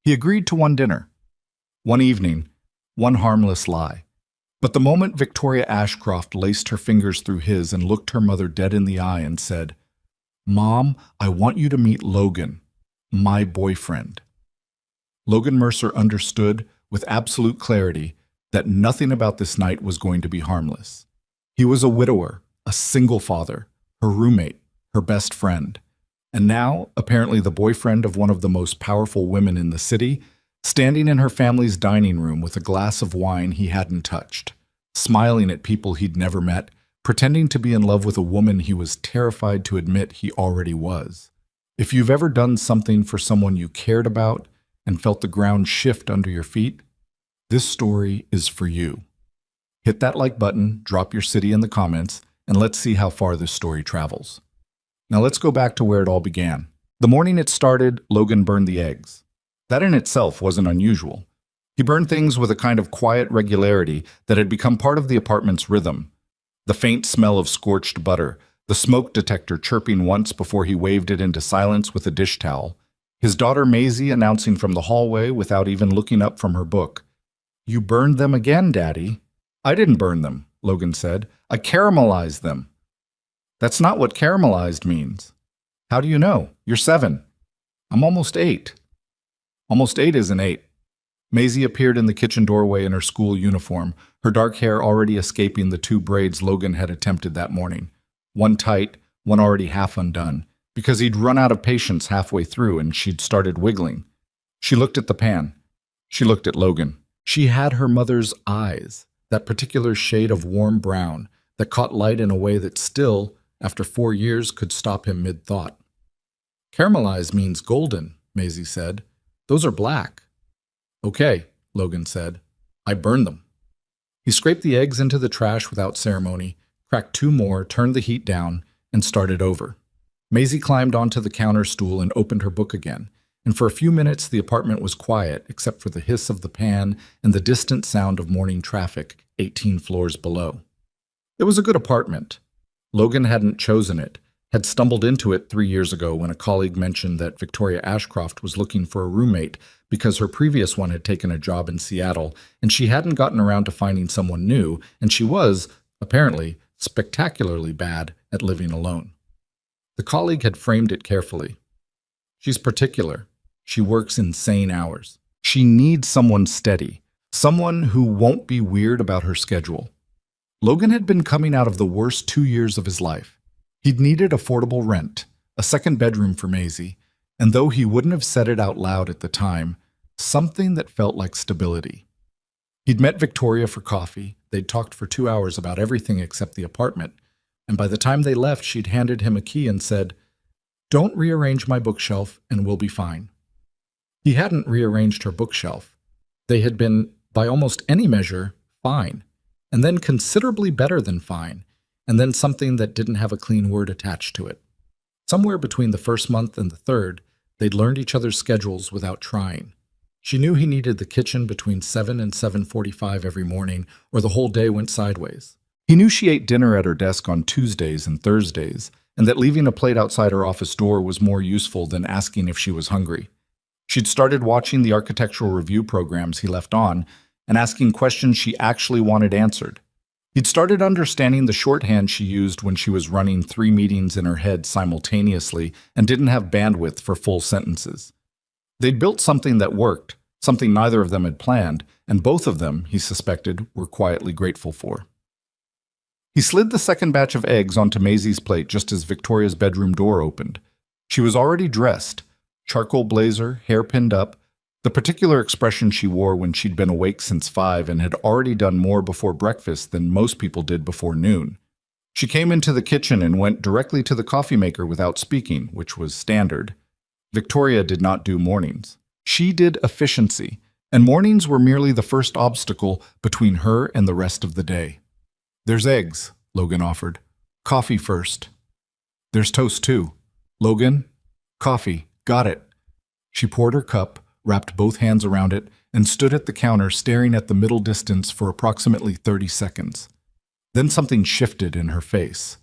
He agreed to one dinner, one evening, one harmless lie. But the moment Victoria Ashcroft laced her fingers through his and looked her mother dead in the eye and said, "Mom, I want you to meet Logan, my boyfriend." Logan Mercer understood with absolute clarity that nothing about this night was going to be harmless. He was a widower, a single father, her roommate, her best friend, and now apparently the boyfriend of one of the most powerful women in the city, standing in her family's dining room with a glass of wine he hadn't touched, smiling at people he'd never met, pretending to be in love with a woman he was terrified to admit he already was. If you've ever done something for someone you cared about and felt the ground shift under your feet, this story is for you. Hit that like button, drop your city in the comments, and let's see how far this story travels. Now let's go back to where it all began. The morning it started, Logan burned the eggs. That in itself wasn't unusual. He burned things with a kind of quiet regularity that had become part of the apartment's rhythm. The faint smell of scorched butter, the smoke detector chirping once before he waved it into silence with a dish towel, his daughter Maisie announcing from the hallway without even looking up from her book, "You burned them again, Daddy." "I didn't burn them," Logan said. "I caramelized them." "That's not what caramelized means." "How do you know? You're 7. I'm almost 8. Almost 8 isn't 8. Maisie appeared in the kitchen doorway in her school uniform, her dark hair already escaping the 2 braids Logan had attempted that morning. One tight, one already half undone, because he'd run out of patience halfway through and she'd started wiggling. She looked at the pan. She looked at Logan. She had her mother's eyes, that particular shade of warm brown that caught light in a way that still, after 4 years, could stop him mid-thought. "Caramelize means golden," Maisie said. "Those are black." "Okay," Logan said. "I burned them." He scraped the eggs into the trash without ceremony, cracked 2 more, turned the heat down, and started over. Maisie climbed onto the counter stool and opened her book again, and for a few minutes the apartment was quiet except for the hiss of the pan and the distant sound of morning traffic 18 floors below. It was a good apartment. Logan hadn't chosen it, had stumbled into it 3 years ago when a colleague mentioned that Victoria Ashcroft was looking for a roommate because her previous one had taken a job in Seattle and she hadn't gotten around to finding someone new, and she was, apparently, spectacularly bad at living alone. The colleague had framed it carefully. She's particular. She works insane hours. She needs someone steady, someone who won't be weird about her schedule. Logan had been coming out of the worst 2 years of his life. He'd needed affordable rent, a second bedroom for Maisie, and though he wouldn't have said it out loud at the time, something that felt like stability. He'd met Victoria for coffee. They'd talked for 2 hours about everything except the apartment, and by the time they left, she'd handed him a key and said, "Don't rearrange my bookshelf and we'll be fine." He hadn't rearranged her bookshelf. They had been, by almost any measure, fine, and then considerably better than fine, and then something that didn't have a clean word attached to it. Somewhere between the first month and the third, they'd learned each other's schedules without trying. She knew he needed the kitchen between 7 and 7:45 every morning, or the whole day went sideways. He knew she ate dinner at her desk on Tuesdays and Thursdays, and that leaving a plate outside her office door was more useful than asking if she was hungry. She'd started watching the architectural review programs he left on and asking questions she actually wanted answered. He'd started understanding the shorthand she used when she was running 3 meetings in her head simultaneously and didn't have bandwidth for full sentences. They'd built something that worked, something neither of them had planned, and both of them, he suspected, were quietly grateful for. He slid the second batch of eggs onto Maisie's plate just as Victoria's bedroom door opened. She was already dressed, charcoal blazer, hair pinned up, the particular expression she wore when she'd been awake since 5 and had already done more before breakfast than most people did before noon. She came into the kitchen and went directly to the coffee maker without speaking, which was standard. Victoria did not do mornings. She did efficiency, and mornings were merely the first obstacle between her and the rest of the day. "There's eggs," Logan offered. "Coffee first." "There's toast too." "Logan, coffee, got it." She poured her cup, wrapped both hands around it, and stood at the counter staring at the middle distance for approximately 30 seconds. Then something shifted in her face.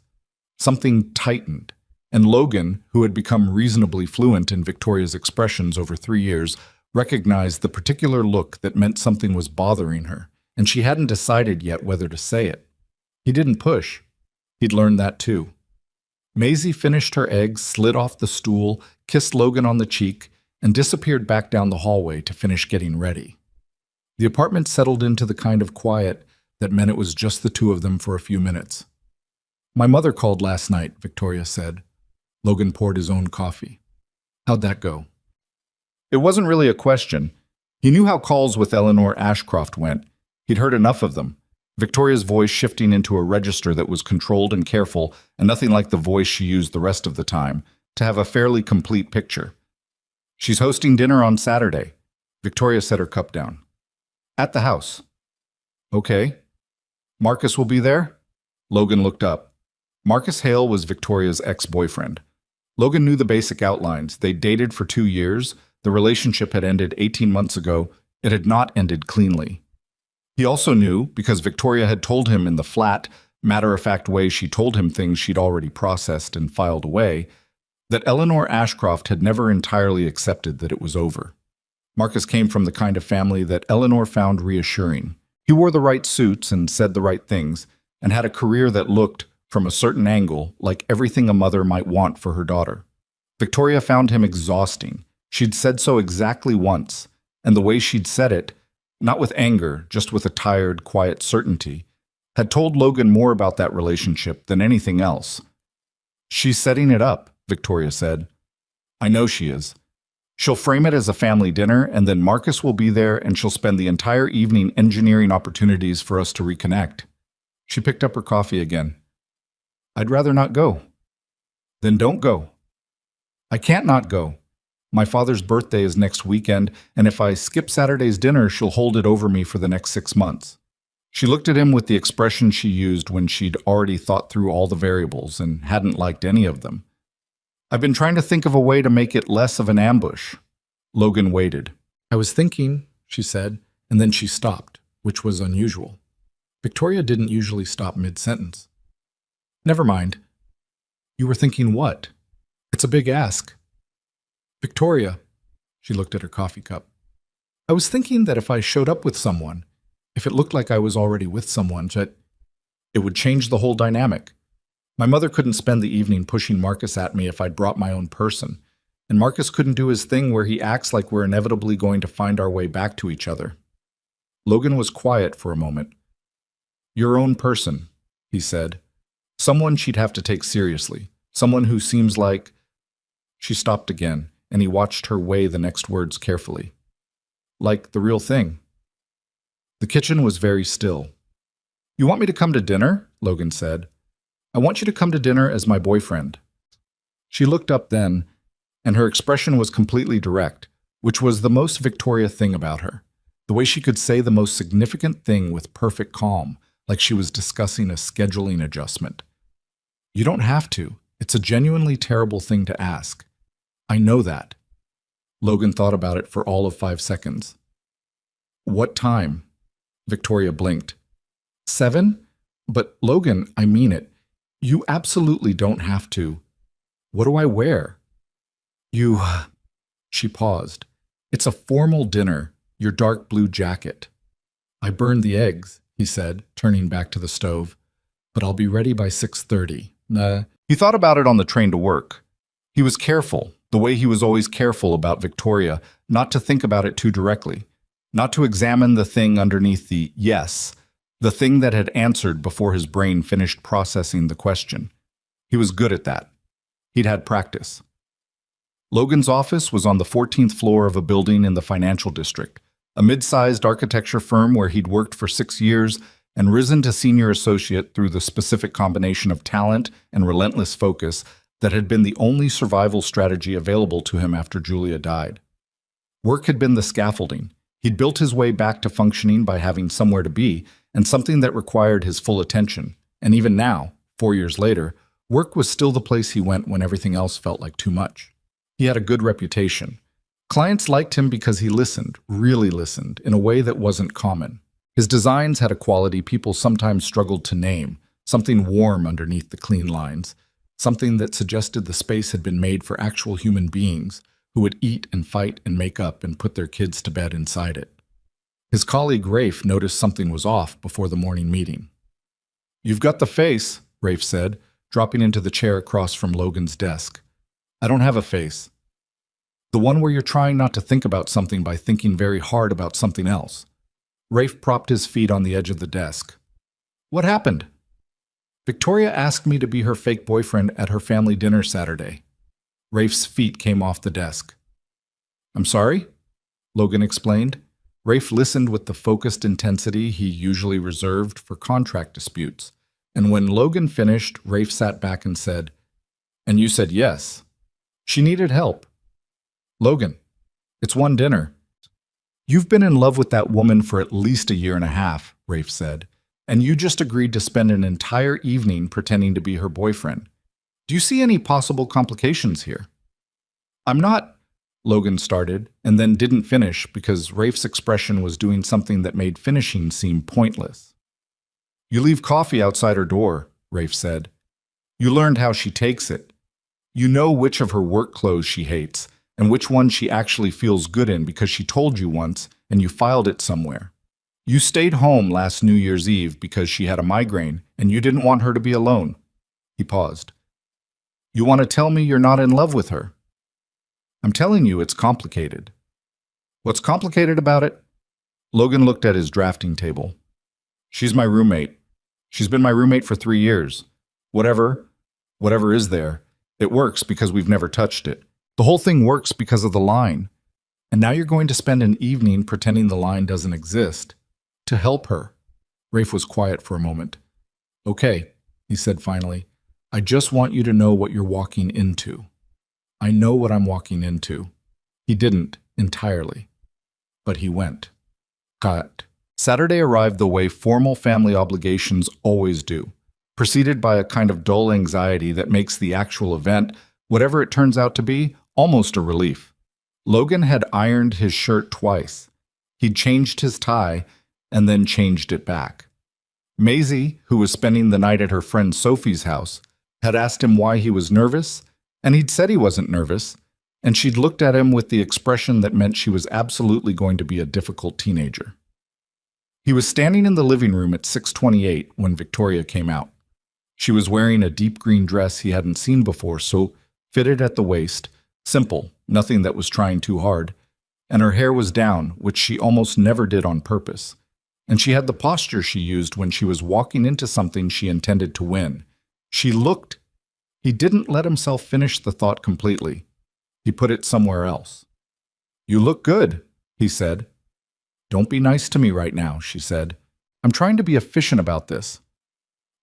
Something tightened, and Logan, who had become reasonably fluent in Victoria's expressions over 3 years, recognized the particular look that meant something was bothering her, and she hadn't decided yet whether to say it. He didn't push. He'd learned that too. Maisie finished her eggs, slid off the stool, kissed Logan on the cheek, and disappeared back down the hallway to finish getting ready. The apartment settled into the kind of quiet that meant it was just the two of them for a few minutes. "My mother called last night," Victoria said. Logan poured his own coffee. "How'd that go?" It wasn't really a question. He knew how calls with Eleanor Ashcroft went. He'd heard enough of them. Victoria's voice shifting into a register that was controlled and careful, and nothing like the voice she used the rest of the time, to have a fairly complete picture. "She's hosting dinner on Saturday." Victoria set her cup down. "At the house." "Okay. Marcus will be there?" Logan looked up. Marcus Hale was Victoria's ex-boyfriend. Logan knew the basic outlines. They'd dated for 2 years. The relationship had ended 18 months ago. It had not ended cleanly. He also knew, because Victoria had told him in the flat, matter-of-fact way she told him things she'd already processed and filed away, that Eleanor Ashcroft had never entirely accepted that it was over. Marcus came from the kind of family that Eleanor found reassuring. He wore the right suits and said the right things, and had a career that looked, from a certain angle, like everything a mother might want for her daughter. Victoria found him exhausting. She'd said so exactly once, and the way she'd said it, not with anger, just with a tired, quiet certainty, had told Logan more about that relationship than anything else. "She's setting it up," Victoria said. "I know she is. She'll frame it as a family dinner, and then Marcus will be there, and she'll spend the entire evening engineering opportunities for us to reconnect." She picked up her coffee again. "I'd rather not go." "Then don't go." "I can't not go. My father's birthday is next weekend, and if I skip Saturday's dinner, she'll hold it over me for the next 6 months." She looked at him with the expression she used when she'd already thought through all the variables and hadn't liked any of them. "I've been trying to think of a way to make it less of an ambush." Logan waited. "I was thinking," she said, and then she stopped, which was unusual. Victoria didn't usually stop mid-sentence. "Never mind." "You were thinking what? It's a big ask." "Victoria," she looked at her coffee cup, "I was thinking that if I showed up with someone, if it looked like I was already with someone, that it would change the whole dynamic. My mother couldn't spend the evening pushing Marcus at me if I'd brought my own person, and Marcus couldn't do his thing where he acts like we're inevitably going to find our way back to each other." Logan was quiet for a moment. "Your own person," he said. "Someone she'd have to take seriously. Someone who seems like—" She stopped again, and he watched her weigh the next words carefully. "Like the real thing." The kitchen was very still. "You want me to come to dinner?" Logan said. "I want you to come to dinner as my boyfriend." She looked up then, and her expression was completely direct, which was the most Victoria thing about her. The way she could say the most significant thing with perfect calm, like she was discussing a scheduling adjustment. "You don't have to. It's a genuinely terrible thing to ask. I know that." Logan thought about it for all of 5 seconds. "What time?" Victoria blinked. 7? "But Logan, I mean it. You absolutely don't have to. What do I wear?" "You—" She paused. "It's a formal dinner, your dark blue jacket." "I burned the eggs," he said, turning back to the stove. "But I'll be ready by 6:30. He thought about it on the train to work. He was careful, the way he was always careful about Victoria, not to think about it too directly, not to examine the thing underneath the yes, the thing that had answered before his brain finished processing the question. He was good at that. He'd had practice. Logan's office was on the 14th floor of a building in the financial district, a mid-sized architecture firm where he'd worked for 6 years and risen to senior associate through the specific combination of talent and relentless focus that had been the only survival strategy available to him after Julia died. Work had been the scaffolding. He'd built his way back to functioning by having somewhere to be and something that required his full attention. And even now, 4 years later, work was still the place he went when everything else felt like too much. He had a good reputation. Clients liked him because he listened, really listened, in a way that wasn't common. His designs had a quality people sometimes struggled to name, something warm underneath the clean lines, something that suggested the space had been made for actual human beings, who would eat and fight and make up and put their kids to bed inside it. His colleague Rafe noticed something was off before the morning meeting. "You've got the face," Rafe said, dropping into the chair across from Logan's desk. "I don't have a face. The one where you're trying not to think about something by thinking very hard about something else." Rafe propped his feet on the edge of the desk. "What happened?" "Victoria asked me to be her fake boyfriend at her family dinner Saturday." Rafe's feet came off the desk. "I'm sorry?" Logan explained. Rafe listened with the focused intensity he usually reserved for contract disputes, and when Logan finished, Rafe sat back and said, "And you said yes. She needed help." "Logan, it's one dinner." "You've been in love with that woman for at least a year and a half," Rafe said, "and you just agreed to spend an entire evening pretending to be her boyfriend. Do you see any possible complications here?" "I'm not," Logan started, and then didn't finish because Rafe's expression was doing something that made finishing seem pointless. "You leave coffee outside her door," Rafe said. "You learned how she takes it. You know which of her work clothes she hates, and which one she actually feels good in because she told you once and you filed it somewhere. You stayed home last New Year's Eve because she had a migraine and you didn't want her to be alone." He paused. "You want to tell me you're not in love with her?" "I'm telling you it's complicated." "What's complicated about it?" Logan looked at his drafting table. "She's my roommate. She's been my roommate for 3 years. Whatever is there, it works because we've never touched it. The whole thing works because of the line. And now you're going to spend an evening pretending the line doesn't exist. To help her." Rafe was quiet for a moment. "Okay," he said finally. "I just want you to know what you're walking into." "I know what I'm walking into." He didn't, entirely. But he went. Cut. Saturday arrived the way formal family obligations always do, preceded by a kind of dull anxiety that makes the actual event, whatever it turns out to be, almost a relief. Logan had ironed his shirt twice. He'd changed his tie and then changed it back. Maisie, who was spending the night at her friend Sophie's house, had asked him why he was nervous, and he'd said he wasn't nervous, and she'd looked at him with the expression that meant she was absolutely going to be a difficult teenager. He was standing in the living room at 6:28 when Victoria came out. She was wearing a deep green dress he hadn't seen before, so fitted at the waist, simple, nothing that was trying too hard, and her hair was down, which she almost never did on purpose, and she had the posture she used when she was walking into something she intended to win. She looked. He didn't let himself finish the thought completely. He put it somewhere else. "You look good," he said. "Don't be nice to me right now," she said. "I'm trying to be efficient about this."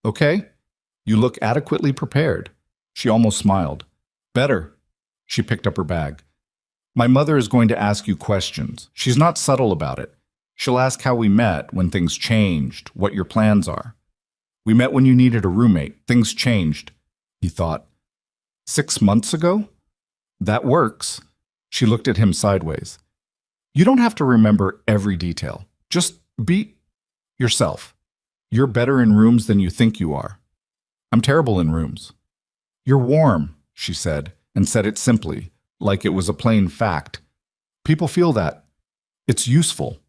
"Okay. You look adequately prepared." She almost smiled. "Better." She picked up her bag. "My mother is going to ask you questions. She's not subtle about it. She'll ask how we met, when things changed, what your plans are. We met when you needed a roommate. Things changed," he thought. 6 months ago? That works." She looked at him sideways. "You don't have to remember every detail. Just be yourself. You're better in rooms than you think you are." "I'm terrible in rooms." "You're warm," she said, and said it simply, like it was a plain fact. "People feel that. It's useful."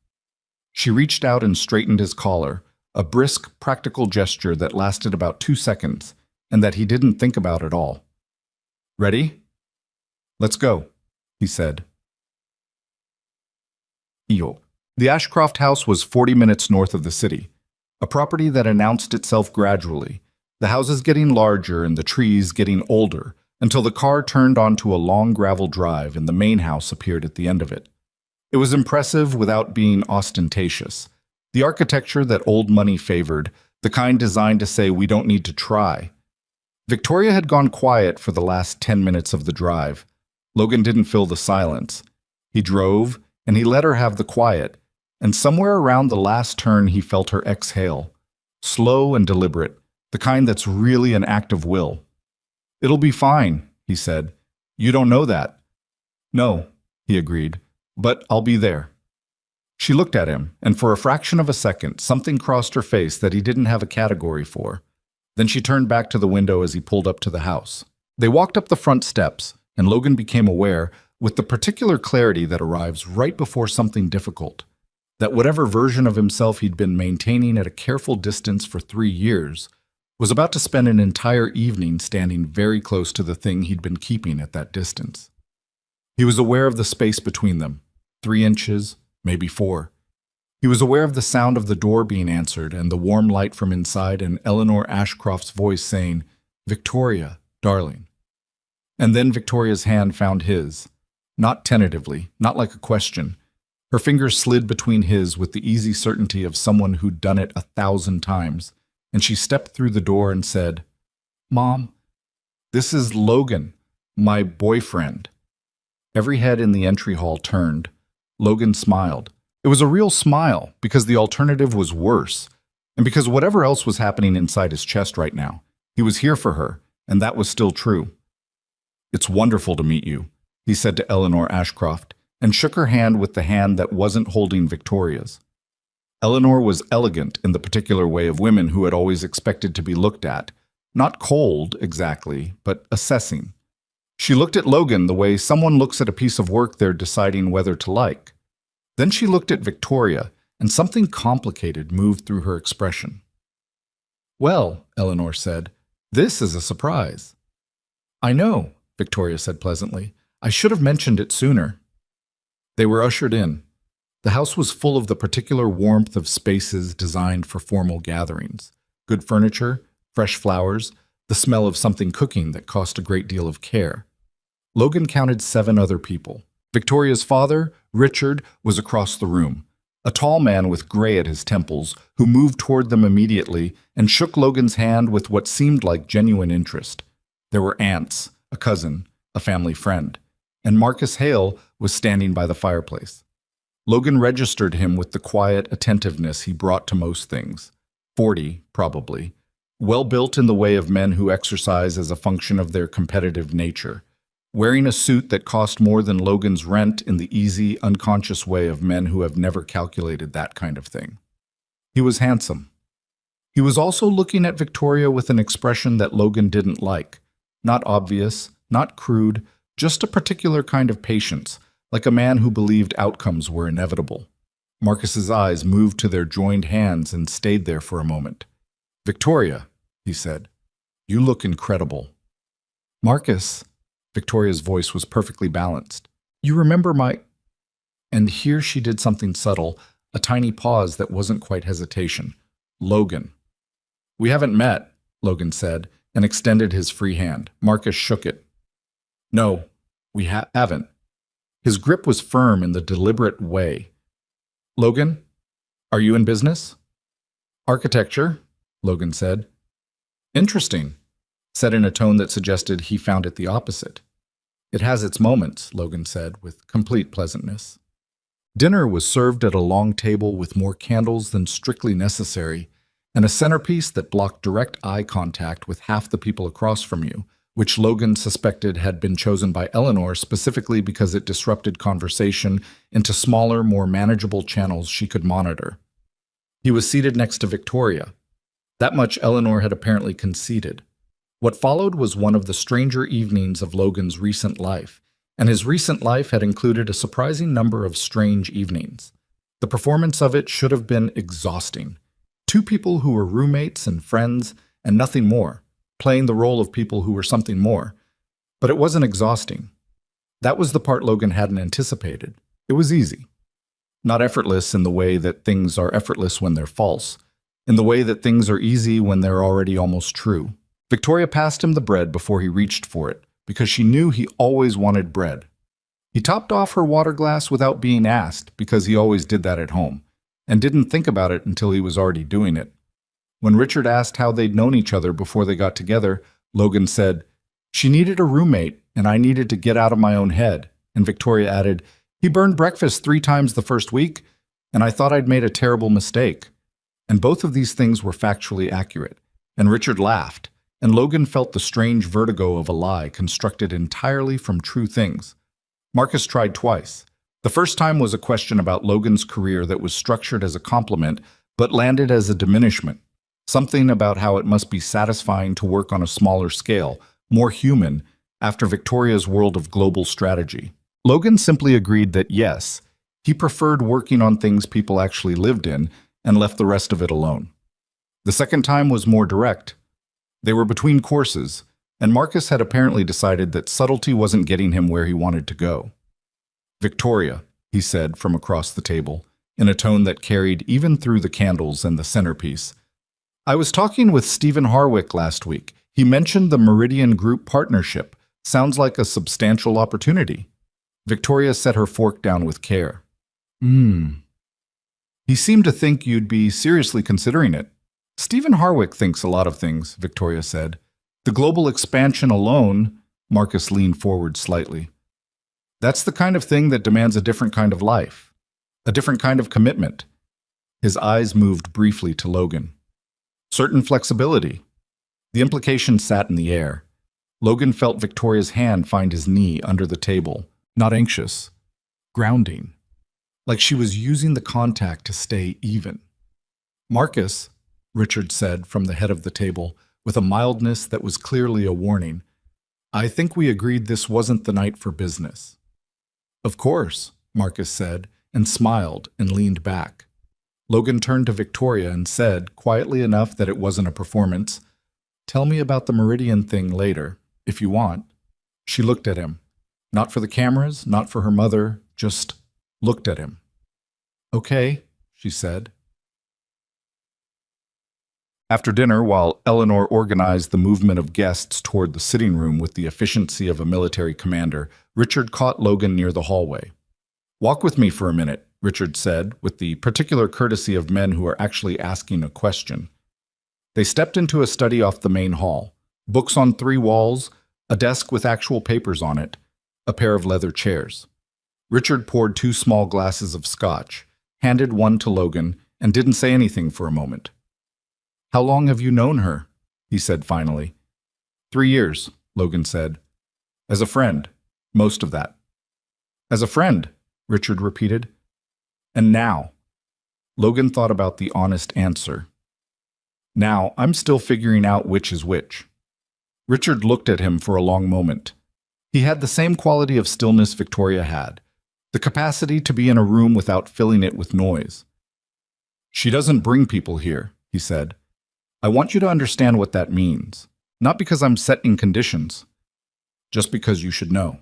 She reached out and straightened his collar, a brisk, practical gesture that lasted about 2 seconds, and that he didn't think about at all. "Ready? Let's go," he said. The Ashcroft house was 40 minutes north of the city, a property that announced itself gradually, the houses getting larger and the trees getting older, until the car turned onto a long gravel drive and the main house appeared at the end of it. It was impressive without being ostentatious. The architecture that old money favored, the kind designed to say we don't need to try. Victoria had gone quiet for the last 10 minutes of the drive. Logan didn't fill the silence. He drove, and he let her have the quiet, and somewhere around the last turn he felt her exhale, slow and deliberate, the kind that's really an act of will. "It'll be fine," he said. "You don't know that." "No," he agreed, "but I'll be there." She looked at him, and for a fraction of a second, something crossed her face that he didn't have a category for. Then she turned back to the window as he pulled up to the house. They walked up the front steps, and Logan became aware with the particular clarity that arrives right before something difficult, that whatever version of himself he'd been maintaining at a careful distance for 3 years was about to spend an entire evening standing very close to the thing he'd been keeping at that distance. He was aware of the space between them, 3 inches, maybe 4. He was aware of the sound of the door being answered and the warm light from inside and Eleanor Ashcroft's voice saying, "Victoria, darling." And then Victoria's hand found his, not tentatively, not like a question. Her fingers slid between his with the easy certainty of someone who'd done it 1,000 times, and she stepped through the door and said, "Mom, this is Logan, my boyfriend." Every head in the entry hall turned. Logan smiled. It was a real smile, because the alternative was worse, and because whatever else was happening inside his chest right now, he was here for her, and that was still true. "It's wonderful to meet you," he said to Eleanor Ashcroft, and shook her hand with the hand that wasn't holding Victoria's. Eleanor was elegant in the particular way of women who had always expected to be looked at, not cold exactly, but assessing. She looked at Logan the way someone looks at a piece of work they're deciding whether to like. Then she looked at Victoria, and something complicated moved through her expression. "Well," Eleanor said, "this is a surprise." "I know," Victoria said pleasantly. "I should have mentioned it sooner." They were ushered in. The house was full of the particular warmth of spaces designed for formal gatherings. Good furniture, fresh flowers, the smell of something cooking that cost a great deal of care. Logan counted 7 other people. Victoria's father, Richard, was across the room, a tall man with gray at his temples, who moved toward them immediately and shook Logan's hand with what seemed like genuine interest. There were aunts, a cousin, a family friend, and Marcus Hale was standing by the fireplace. Logan registered him with the quiet attentiveness he brought to most things. 40, probably. Well-built in the way of men who exercise as a function of their competitive nature. Wearing a suit that cost more than Logan's rent in the easy, unconscious way of men who have never calculated that kind of thing. He was handsome. He was also looking at Victoria with an expression that Logan didn't like. Not obvious, not crude, just a particular kind of patience, like a man who believed outcomes were inevitable. Marcus's eyes moved to their joined hands and stayed there for a moment. "Victoria," he said, "you look incredible." "Marcus," Victoria's voice was perfectly balanced. "You remember my—" And here she did something subtle, a tiny pause that wasn't quite hesitation. "Logan." "We haven't met," Logan said, and extended his free hand. Marcus shook it. "No, we haven't." His grip was firm in the deliberate way. "Logan, are you in business?" "Architecture," Logan said. "Interesting," said in a tone that suggested he found it the opposite. "It has its moments," Logan said, with complete pleasantness. Dinner was served at a long table with more candles than strictly necessary, and a centerpiece that blocked direct eye contact with half the people across from you, which Logan suspected had been chosen by Eleanor specifically because it disrupted conversation into smaller, more manageable channels she could monitor. He was seated next to Victoria. That much Eleanor had apparently conceded. What followed was one of the stranger evenings of Logan's recent life, and his recent life had included a surprising number of strange evenings. The performance of it should have been exhausting. 2 people who were roommates and friends and nothing more, playing the role of people who were something more. But it wasn't exhausting. That was the part Logan hadn't anticipated. It was easy. Not effortless in the way that things are effortless when they're false, in the way that things are easy when they're already almost true. Victoria passed him the bread before he reached for it, because she knew he always wanted bread. He topped off her water glass without being asked, because he always did that at home, and didn't think about it until he was already doing it. When Richard asked how they'd known each other before they got together, Logan said, "She needed a roommate, and I needed to get out of my own head." And Victoria added, "He burned breakfast 3 times the first week, and I thought I'd made a terrible mistake." And both of these things were factually accurate. And Richard laughed, and Logan felt the strange vertigo of a lie constructed entirely from true things. Marcus tried twice. The first time was a question about Logan's career that was structured as a compliment, but landed as a diminishment. Something about how it must be satisfying to work on a smaller scale, more human, after Victoria's world of global strategy. Logan simply agreed that yes, he preferred working on things people actually lived in and left the rest of it alone. The second time was more direct. They were between courses, and Marcus had apparently decided that subtlety wasn't getting him where he wanted to go. "Victoria," he said from across the table, in a tone that carried even through the candles and the centerpiece. "I was talking with Stephen Harwick last week. He mentioned the Meridian Group partnership. Sounds like a substantial opportunity." Victoria set her fork down with care. He seemed to think you'd be seriously considering it." "Stephen Harwick thinks a lot of things," Victoria said. "The global expansion alone," Marcus leaned forward slightly. "That's the kind of thing that demands a different kind of life, a different kind of commitment." His eyes moved briefly to Logan. "Certain flexibility." The implication sat in the air. Logan felt Victoria's hand find his knee under the table, not anxious, grounding, like she was using the contact to stay even. "Marcus," Richard said from the head of the table, with a mildness that was clearly a warning, "I think we agreed this wasn't the night for business." "Of course," Marcus said, and smiled and leaned back. Logan turned to Victoria and said, quietly enough that it wasn't a performance, "Tell me about the Meridian thing later, if you want." She looked at him. Not for the cameras, not for her mother, just looked at him. "Okay," she said. After dinner, while Eleanor organized the movement of guests toward the sitting room with the efficiency of a military commander, Richard caught Logan near the hallway. "Walk with me for a minute," Richard said, with the particular courtesy of men who are actually asking a question. They stepped into a study off the main hall. Books on 3 walls, a desk with actual papers on it, a pair of leather chairs. Richard poured 2 small glasses of scotch, handed one to Logan, and didn't say anything for a moment. "How long have you known her?" he said finally. 3 years, Logan said. "As a friend, most of that." "As a friend," Richard repeated. "And now?" Logan thought about the honest answer. "Now, I'm still figuring out which is which." Richard looked at him for a long moment. He had the same quality of stillness Victoria had, the capacity to be in a room without filling it with noise. "She doesn't bring people here," he said. "I want you to understand what that means, not because I'm setting conditions, just because you should know."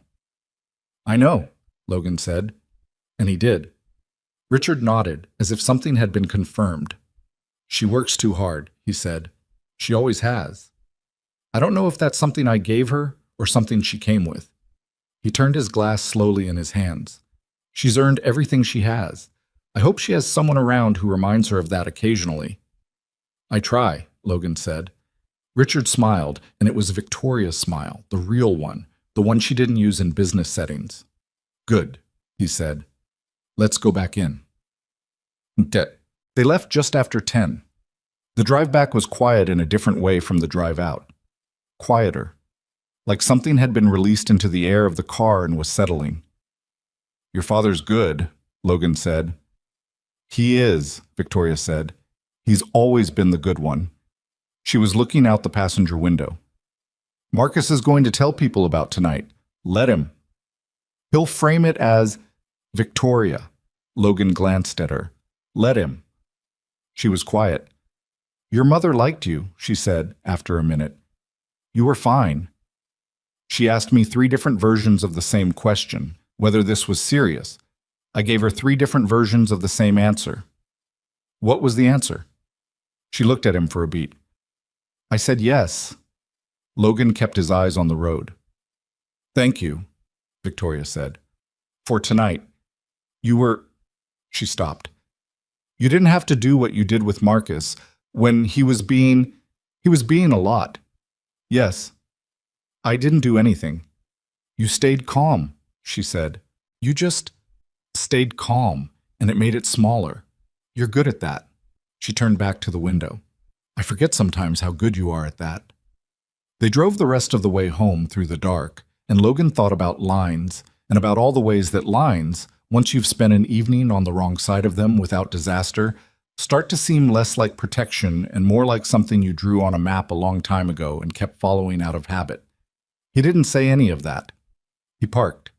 "I know," Logan said, and he did. Richard nodded, as if something had been confirmed. "She works too hard," he said. "She always has. I don't know if that's something I gave her or something she came with." He turned his glass slowly in his hands. "She's earned everything she has. I hope she has someone around who reminds her of that occasionally." "I try," Logan said. Richard smiled, and it was Victoria's smile, the real one, the one she didn't use in business settings. "Good," he said. "Let's go back in." They left just after 10. The drive back was quiet in a different way from the drive out. Quieter, like something had been released into the air of the car and was settling. "Your father's good," Logan said. "He is," Victoria said. "He's always been the good one." She was looking out the passenger window. "Marcus is going to tell people about tonight. Let him. He'll frame it as Victoria." Logan glanced at her. "Let him." She was quiet. "Your mother liked you," she said after a minute. "You were fine." She asked me 3 different versions of the same question, whether this was serious. I gave her 3 different versions of the same answer. "What was the answer?" She looked at him for a beat. "I said yes." Logan kept his eyes on the road. "Thank you," Victoria said. "For tonight. You were—" She stopped. "You didn't have to do what you did with Marcus when he was being a lot." "Yes. I didn't do anything." "You stayed calm," she said. "You just stayed calm, and it made it smaller. You're good at that." She turned back to the window. "I forget sometimes how good you are at that." They drove the rest of the way home through the dark, and Logan thought about lines, and about all the ways that lines, once you've spent an evening on the wrong side of them without disaster, start to seem less like protection and more like something you drew on a map a long time ago and kept following out of habit. He didn't say any of that. He parked.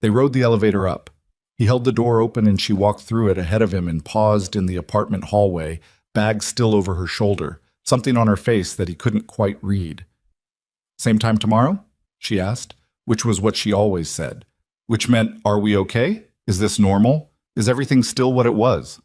They rode the elevator up. He held the door open and she walked through it ahead of him and paused in the apartment hallway, bag still over her shoulder, something on her face that he couldn't quite read. "Same time tomorrow?" she asked, which was what she always said. Which meant, "Are we okay? Is this normal? Is everything still what it was?"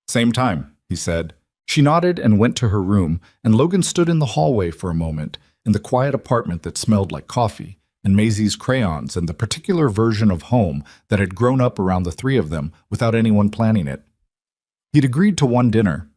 "Same time," he said. She nodded and went to her room, and Logan stood in the hallway for a moment, in the quiet apartment that smelled like coffee, and Maisie's crayons, and the particular version of home that had grown up around the three of them without anyone planning it. He'd agreed to one dinner.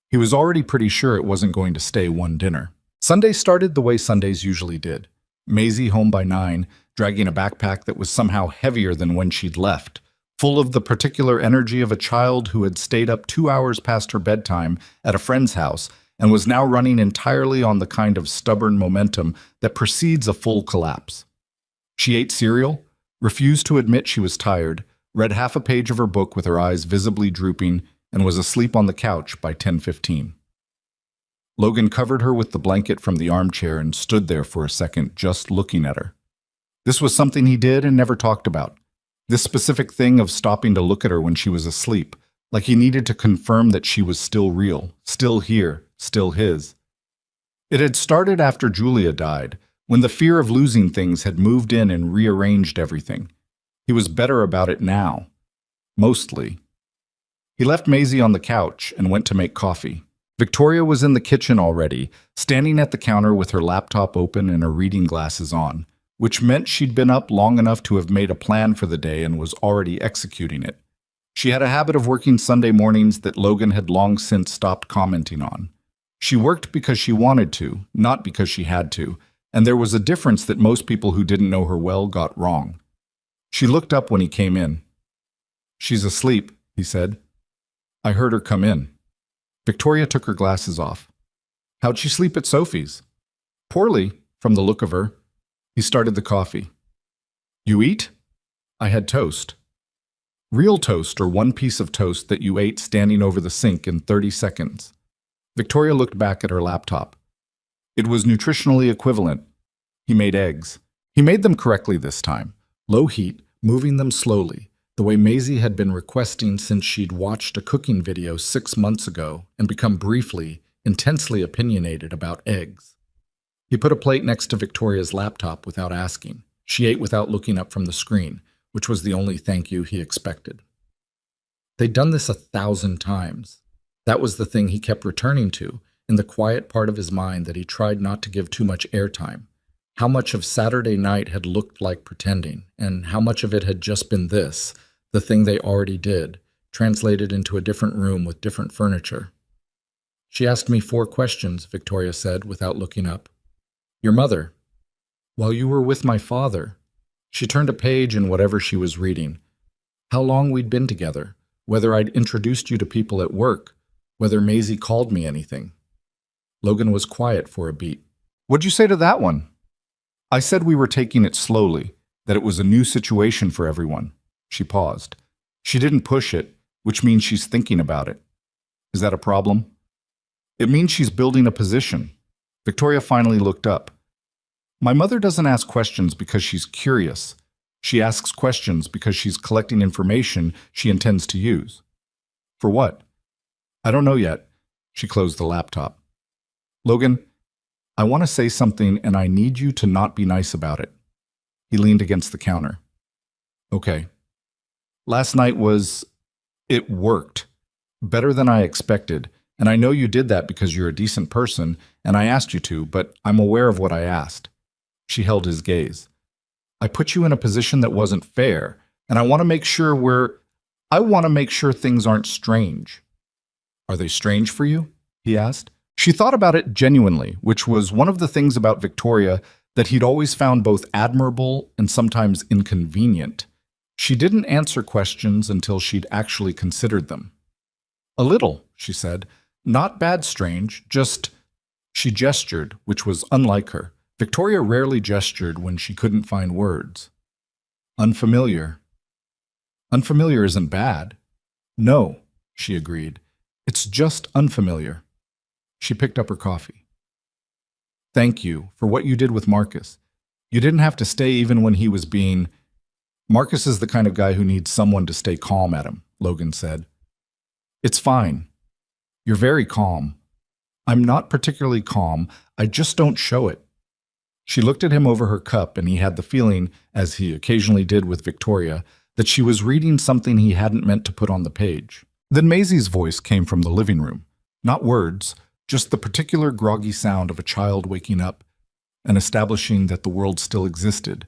He was already pretty sure it wasn't going to stay one dinner. Sunday started the way Sundays usually did. Maisie home by 9, dragging a backpack that was somehow heavier than when she'd left, full of the particular energy of a child who had stayed up 2 hours past her bedtime at a friend's house and was now running entirely on the kind of stubborn momentum that precedes a full collapse. She ate cereal, refused to admit she was tired, read half a page of her book with her eyes visibly drooping, and was asleep on the couch by 10:15. Logan covered her with the blanket from the armchair and stood there for a second, just looking at her. This was something he did and never talked about. This specific thing of stopping to look at her when she was asleep, like he needed to confirm that she was still real, still here, still his. It had started after Julia died, when the fear of losing things had moved in and rearranged everything. He was better about it now. Mostly. He left Maisie on the couch and went to make coffee. Victoria was in the kitchen already, standing at the counter with her laptop open and her reading glasses on, which meant she'd been up long enough to have made a plan for the day and was already executing it. She had a habit of working Sunday mornings that Logan had long since stopped commenting on. She worked because she wanted to, not because she had to, and there was a difference that most people who didn't know her well got wrong. She looked up when he came in. "She's asleep," he said. "I heard her come in." Victoria took her glasses off. "How'd she sleep at Sophie's?" "Poorly, from the look of her." He started the coffee. "You eat?" "I had toast." "Real toast or one piece of toast that you ate standing over the sink in 30 seconds. Victoria looked back at her laptop. It was nutritionally equivalent. He made eggs. He made them correctly this time. Low heat, moving them slowly, the way Maisie had been requesting since she'd watched a cooking video 6 months ago and become briefly, intensely opinionated about eggs. He put a plate next to Victoria's laptop without asking. She ate without looking up from the screen, which was the only thank you he expected. They'd done this 1,000 times. That was the thing he kept returning to, in the quiet part of his mind that he tried not to give too much airtime. How much of Saturday night had looked like pretending, and how much of it had just been this, the thing they already did, translated into a different room with different furniture. "She asked me 4 questions, Victoria said, without looking up. "Your mother." "While you were with my father." She turned a page in whatever she was reading. "How long we'd been together, whether I'd introduced you to people at work, whether Maisie called me anything." Logan was quiet for a beat. "What'd you say to that one?" "I said we were taking it slowly, that it was a new situation for everyone." She paused. She didn't push it, which means she's thinking about it. "Is that a problem?" "It means she's building a position." Victoria finally looked up. "My mother doesn't ask questions because she's curious. She asks questions because she's collecting information she intends to use." "For what?" "I don't know yet." She closed the laptop. "Logan, I want to say something and I need you to not be nice about it." He leaned against the counter. "Okay. Last night it worked. Better than I expected, and I know you did that because you're a decent person, and I asked you to, but I'm aware of what I asked." She held his gaze. "I put you in a position that wasn't fair, and I want to make sure things aren't strange." "Are they strange for you?" he asked. She thought about it genuinely, which was one of the things about Victoria that he'd always found both admirable and sometimes inconvenient. She didn't answer questions until she'd actually considered them. "A little," she said. "Not bad strange, just—" She gestured, which was unlike her. Victoria rarely gestured when she couldn't find words. "Unfamiliar." "Unfamiliar isn't bad." "No," she agreed. "It's just unfamiliar." She picked up her coffee. "Thank you for what you did with Marcus. You didn't have to stay even when he was being—" Marcus is the kind of guy who needs someone to stay calm at him, Logan said. It's fine. You're very calm. I'm not particularly calm. I just don't show it. She looked at him over her cup, and he had the feeling, as he occasionally did with Victoria, that she was reading something he hadn't meant to put on the page. Then Maisie's voice came from the living room. Not words, just the particular groggy sound of a child waking up and establishing that the world still existed.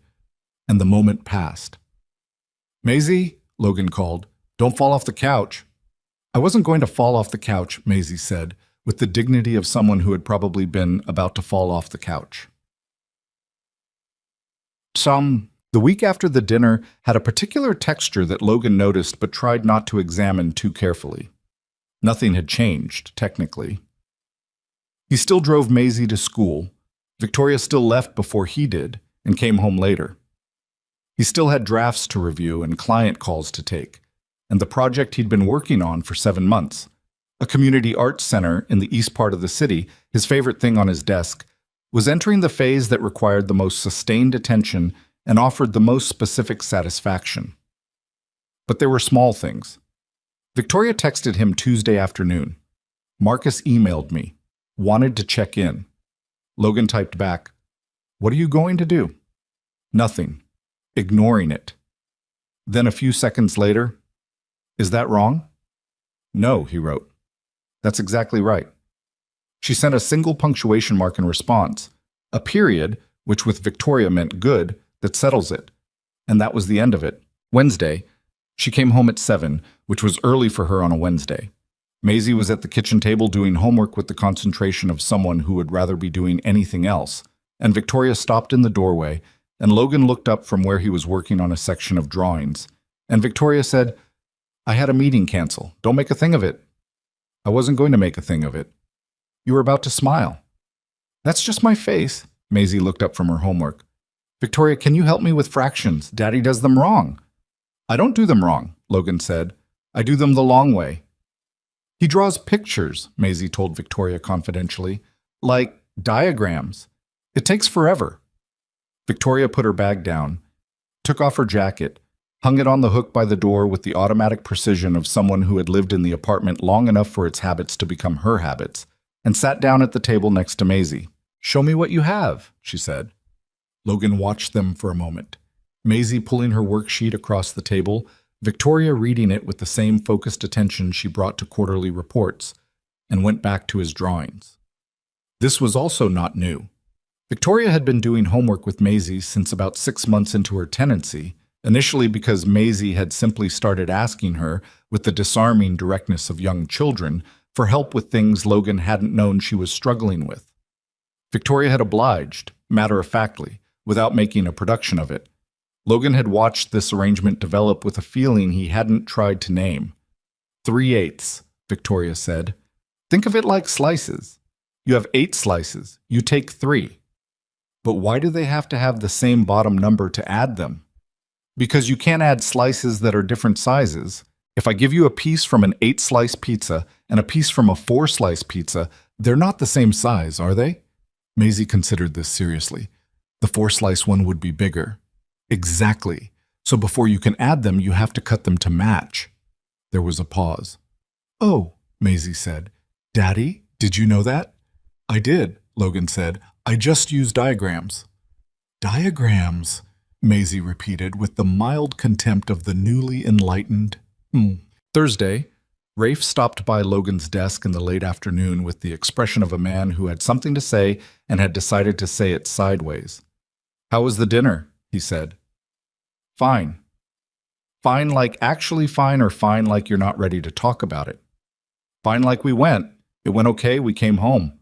And the moment passed. "Maisie," Logan called, "don't fall off the couch." "I wasn't going to fall off the couch," Maisie said, with the dignity of someone who had probably been about to fall off the couch. The week after the dinner had a particular texture that Logan noticed but tried not to examine too carefully. Nothing had changed, technically. He still drove Maisie to school. Victoria still left before he did and came home later. He still had drafts to review and client calls to take, and the project he'd been working on for 7 months, a community arts center in the east part of the city, his favorite thing on his desk, was entering the phase that required the most sustained attention and offered the most specific satisfaction. But there were small things. Victoria texted him Tuesday afternoon. "Marcus emailed me. Wanted to check in." Logan typed back, "What are you going to do?" Nothing. Ignoring it. Then a few seconds later, "Is that wrong?" "No," he wrote. "That's exactly right." She sent a single punctuation mark in response, a period, which with Victoria meant good, that settles it. And that was the end of it. Wednesday, she came home at 7, which was early for her on a Wednesday. Maisie was at the kitchen table doing homework with the concentration of someone who would rather be doing anything else, and Victoria stopped in the doorway, and Logan looked up from where he was working on a section of drawings, and Victoria said, "I had a meeting cancel. Don't make a thing of it." "I wasn't going to make a thing of it." "You were about to smile." "That's just my face." Maisie looked up from her homework. "Victoria, can you help me with fractions? Daddy does them wrong." "I don't do them wrong," Logan said. "I do them the long way." "He draws pictures," Maisie told Victoria confidentially, "like diagrams. It takes forever." Victoria put her bag down, took off her jacket, hung it on the hook by the door with the automatic precision of someone who had lived in the apartment long enough for its habits to become her habits, and sat down at the table next to Maisie. "Show me what you have," she said. Logan watched them for a moment. Maisie pulling her worksheet across the table, Victoria reading it with the same focused attention she brought to quarterly reports, and went back to his drawings. This was also not new. Victoria had been doing homework with Maisie since about 6 months into her tenancy, initially because Maisie had simply started asking her, with the disarming directness of young children, for help with things Logan hadn't known she was struggling with. Victoria had obliged, matter-of-factly, without making a production of it. Logan had watched this arrangement develop with a feeling he hadn't tried to name. 3/8, Victoria said. "Think of it like slices. You have 8 slices. You take 3. But why do they have to have the same bottom number to add them? Because you can't add slices that are different sizes. If I give you a piece from an 8-slice pizza and a piece from a 4-slice pizza, they're not the same size, are they?" Maisie considered this seriously. "The 4-slice one would be bigger." "Exactly. So before you can add them, you have to cut them to match." There was a pause. "Oh," Maisie said. "Daddy, did you know that?" "I did," Logan said. "I just use diagrams." "Diagrams," Maisie repeated with the mild contempt of the newly enlightened. Thursday, Rafe stopped by Logan's desk in the late afternoon with the expression of a man who had something to say and had decided to say it sideways. "How was the dinner?" he said. "Fine." "Fine like actually fine, or fine like you're not ready to talk about it?" "Fine like we went. It went okay, we came home."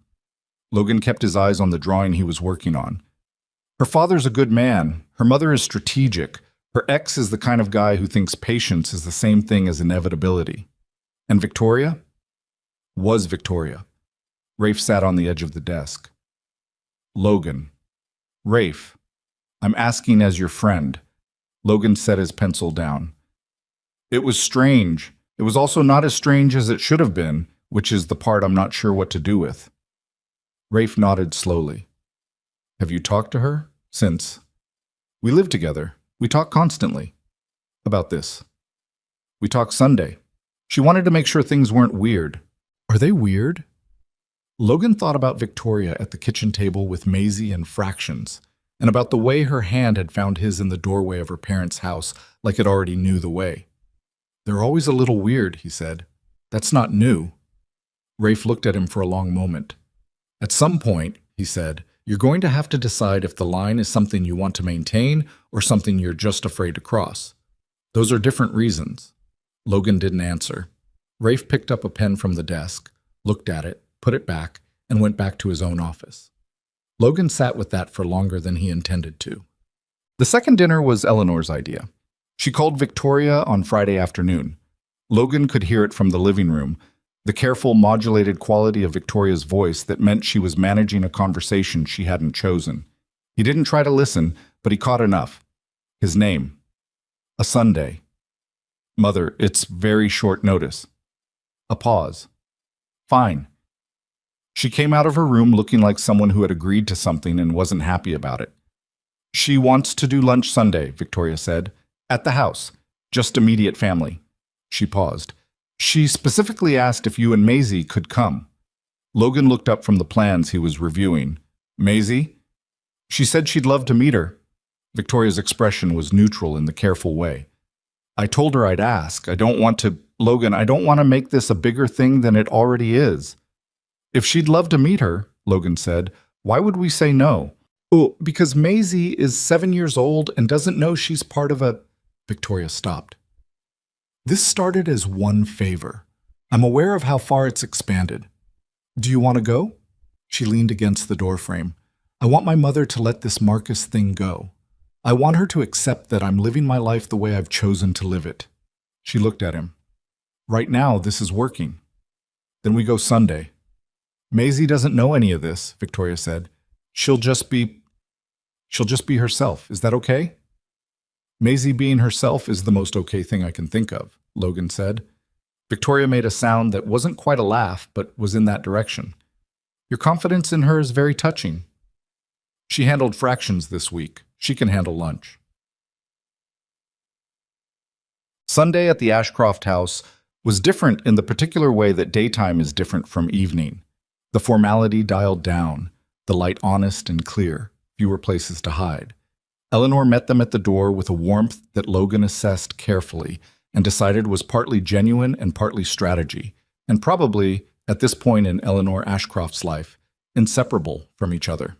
Logan kept his eyes on the drawing he was working on. "Her father's a good man. Her mother is strategic. Her ex is the kind of guy who thinks patience is the same thing as inevitability. And Victoria?" "Was Victoria." Rafe sat on the edge of the desk. "Logan." "Rafe, I'm asking as your friend." Logan set his pencil down. "It was strange. It was also not as strange as it should have been, which is the part I'm not sure what to do with." Rafe nodded slowly. "Have you talked to her? Since?" "We live together. We talk constantly." About this. We talked Sunday. She wanted to make sure things weren't weird. Are they weird? Logan thought about Victoria at the kitchen table with Maisie and Fractions, and about the way her hand had found his in the doorway of her parents' house like it already knew the way. They're always a little weird, he said. That's not new. Rafe looked at him for a long moment. At some point, he said, you're going to have to decide if the line is something you want to maintain or something you're just afraid to cross. Those are different reasons. Logan didn't answer. Rafe picked up a pen from the desk, looked at it, put it back, and went back to his own office. Logan sat with that for longer than he intended to. The second dinner was Eleanor's idea. She called Victoria on Friday afternoon. Logan could hear it from the living room, the careful, modulated quality of Victoria's voice that meant she was managing a conversation she hadn't chosen. He didn't try to listen, but he caught enough. His name. A Sunday. Mother, it's very short notice. A pause. Fine. She came out of her room looking like someone who had agreed to something and wasn't happy about it. She wants to do lunch Sunday, Victoria said. At the house. Just immediate family. She paused. She specifically asked if you and Maisie could come. Logan looked up from the plans he was reviewing. Maisie? She said she'd love to meet her. Victoria's expression was neutral in the careful way. I told her I'd ask. Logan, I don't want to make this a bigger thing than it already is. If she'd love to meet her, Logan said, why would we say no? Oh, because Maisie is 7 years old and doesn't know she's part of a... Victoria stopped. This started as one favor. I'm aware of how far it's expanded. Do you want to go? She leaned against the doorframe. I want my mother to let this Marcus thing go. I want her to accept that I'm living my life the way I've chosen to live it. She looked at him. Right now, this is working. Then we go Sunday. Maisie doesn't know any of this, Victoria said. She'll just be herself. Is that okay? Maisie being herself is the most okay thing I can think of, Logan said. Victoria made a sound that wasn't quite a laugh, but was in that direction. Your confidence in her is very touching. She handled Fractions this week. She can handle lunch. Sunday at the Ashcroft house was different in the particular way that daytime is different from evening. The formality dialed down, the light honest and clear, fewer places to hide. Eleanor met them at the door with a warmth that Logan assessed carefully and decided was partly genuine and partly strategy, and probably, at this point in Eleanor Ashcroft's life, inseparable from each other.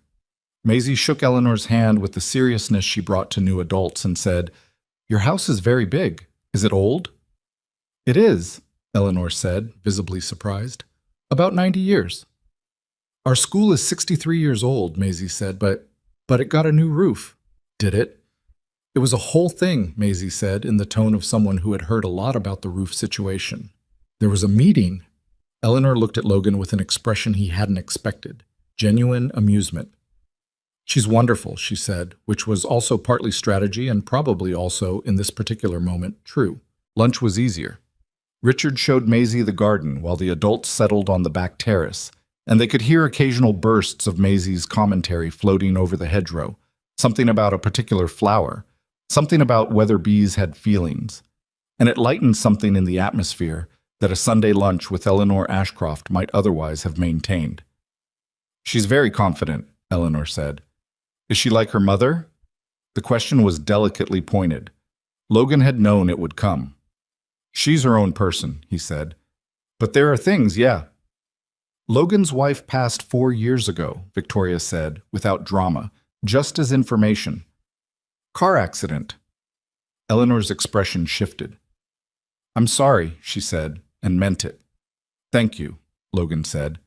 Maisie shook Eleanor's hand with the seriousness she brought to new adults and said, Your house is very big. Is it old? It is, Eleanor said, visibly surprised. About 90 years. Our school is 63 years old, Maisie said, but it got a new roof. Did it? It was a whole thing, Maisie said, in the tone of someone who had heard a lot about the roof situation. There was a meeting. Eleanor looked at Logan with an expression he hadn't expected, genuine amusement. She's wonderful, she said, which was also partly strategy and probably also, in this particular moment, true. Lunch was easier. Richard showed Maisie the garden while the adults settled on the back terrace, and they could hear occasional bursts of Maisie's commentary floating over the hedgerow, something about a particular flower, something about whether bees had feelings, and it lightened something in the atmosphere that a Sunday lunch with Eleanor Ashcroft might otherwise have maintained. She's very confident, Eleanor said. Is she like her mother? The question was delicately pointed. Logan had known it would come. She's her own person, he said. But there are things, yeah. Logan's wife passed 4 years ago, Victoria said, without drama, just as information. Car accident. Eleanor's expression shifted. I'm sorry, she said, and meant it. Thank you, Logan said.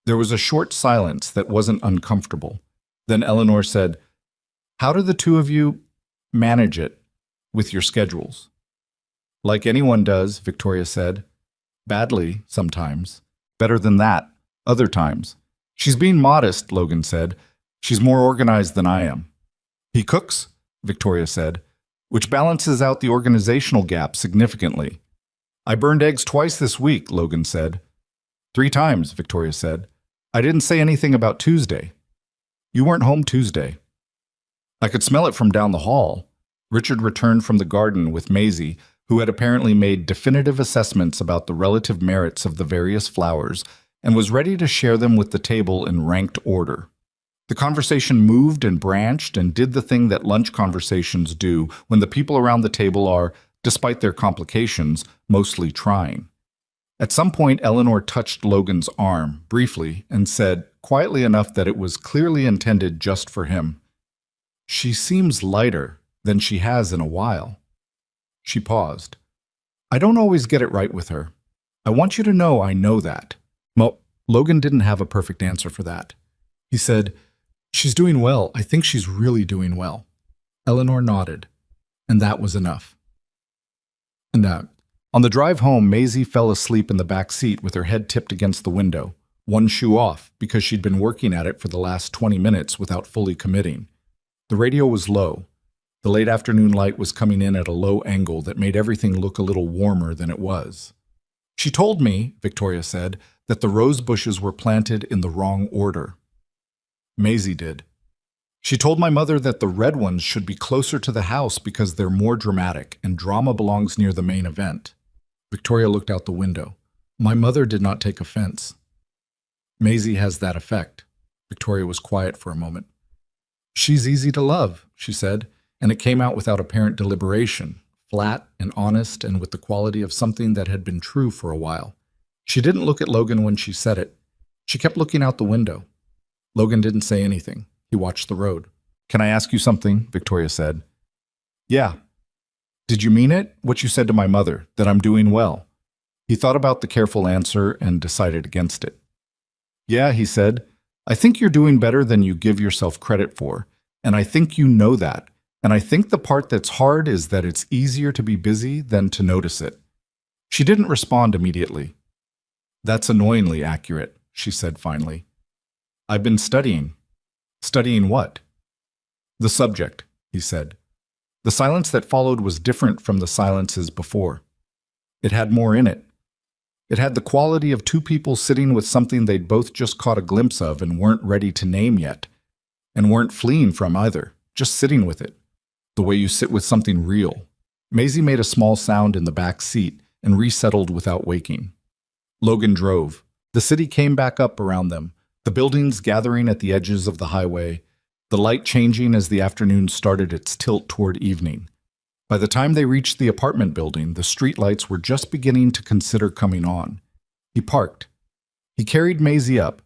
There was a short silence that wasn't uncomfortable. Then Eleanor said, How do the two of you manage it with your schedules? Like anyone does, Victoria said. Badly, sometimes. Better than that, other times. She's being modest, Logan said. She's more organized than I am. He cooks, Victoria said, which balances out the organizational gap significantly. I burned eggs twice this week, Logan said. 3 times, Victoria said. I didn't say anything about Tuesday. You weren't home Tuesday. I could smell it from down the hall. Richard returned from the garden with Maisie, who had apparently made definitive assessments about the relative merits of the various flowers and was ready to share them with the table in ranked order. The conversation moved and branched and did the thing that lunch conversations do when the people around the table are, despite their complications, mostly trying. At some point, Eleanor touched Logan's arm, briefly, and said, quietly enough that it was clearly intended just for him, "She seems lighter than she has in a while." She paused. "I don't always get it right with her. I want you to know I know that." Well, Logan didn't have a perfect answer for that. He said, "She's doing well. I think she's really doing well." Eleanor nodded, and that was enough. And on the drive home, Maisie fell asleep in the back seat with her head tipped against the window, one shoe off because she'd been working at it for the last 20 minutes without fully committing. The radio was low. The late afternoon light was coming in at a low angle that made everything look a little warmer than it was. "She told me," Victoria said, "that the rose bushes were planted in the wrong order." Maisie did. "She told my mother that the red ones should be closer to the house because they're more dramatic and drama belongs near the main event." Victoria looked out the window. "My mother did not take offense." "Maisie has that effect." Victoria was quiet for a moment. "She's easy to love," she said, and it came out without apparent deliberation, flat and honest and with the quality of something that had been true for a while. She didn't look at Logan when she said it. She kept looking out the window. Logan didn't say anything. He watched the road. "Can I ask you something?" Victoria said. "Yeah." "Did you mean it, what you said to my mother, that I'm doing well?" He thought about the careful answer and decided against it. "Yeah," he said. "I think you're doing better than you give yourself credit for, and I think you know that. And I think the part that's hard is that it's easier to be busy than to notice it." She didn't respond immediately. "That's annoyingly accurate," she said finally. "I've been studying." "Studying what?" "The subject," he said. The silence that followed was different from the silences before. It had more in it. It had the quality of two people sitting with something they'd both just caught a glimpse of and weren't ready to name yet, and weren't fleeing from either, just sitting with it, the way you sit with something real. Maisie made a small sound in the back seat and resettled without waking. Logan drove. The city came back up around them, the buildings gathering at the edges of the highway, the light changing as the afternoon started its tilt toward evening. By the time they reached the apartment building, the streetlights were just beginning to consider coming on. He parked. He carried Maisie up.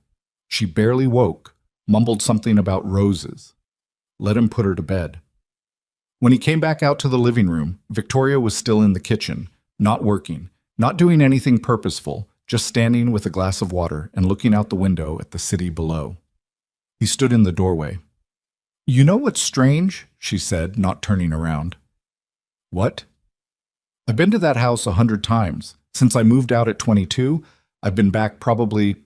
She barely woke, mumbled something about roses. Let him put her to bed. When he came back out to the living room, Victoria was still in the kitchen, not working, not doing anything purposeful, just standing with a glass of water and looking out the window at the city below. He stood in the doorway. "You know what's strange?" she said, not turning around. "What?" "I've been to that house 100 times. Since I moved out at 22, I've been back probably,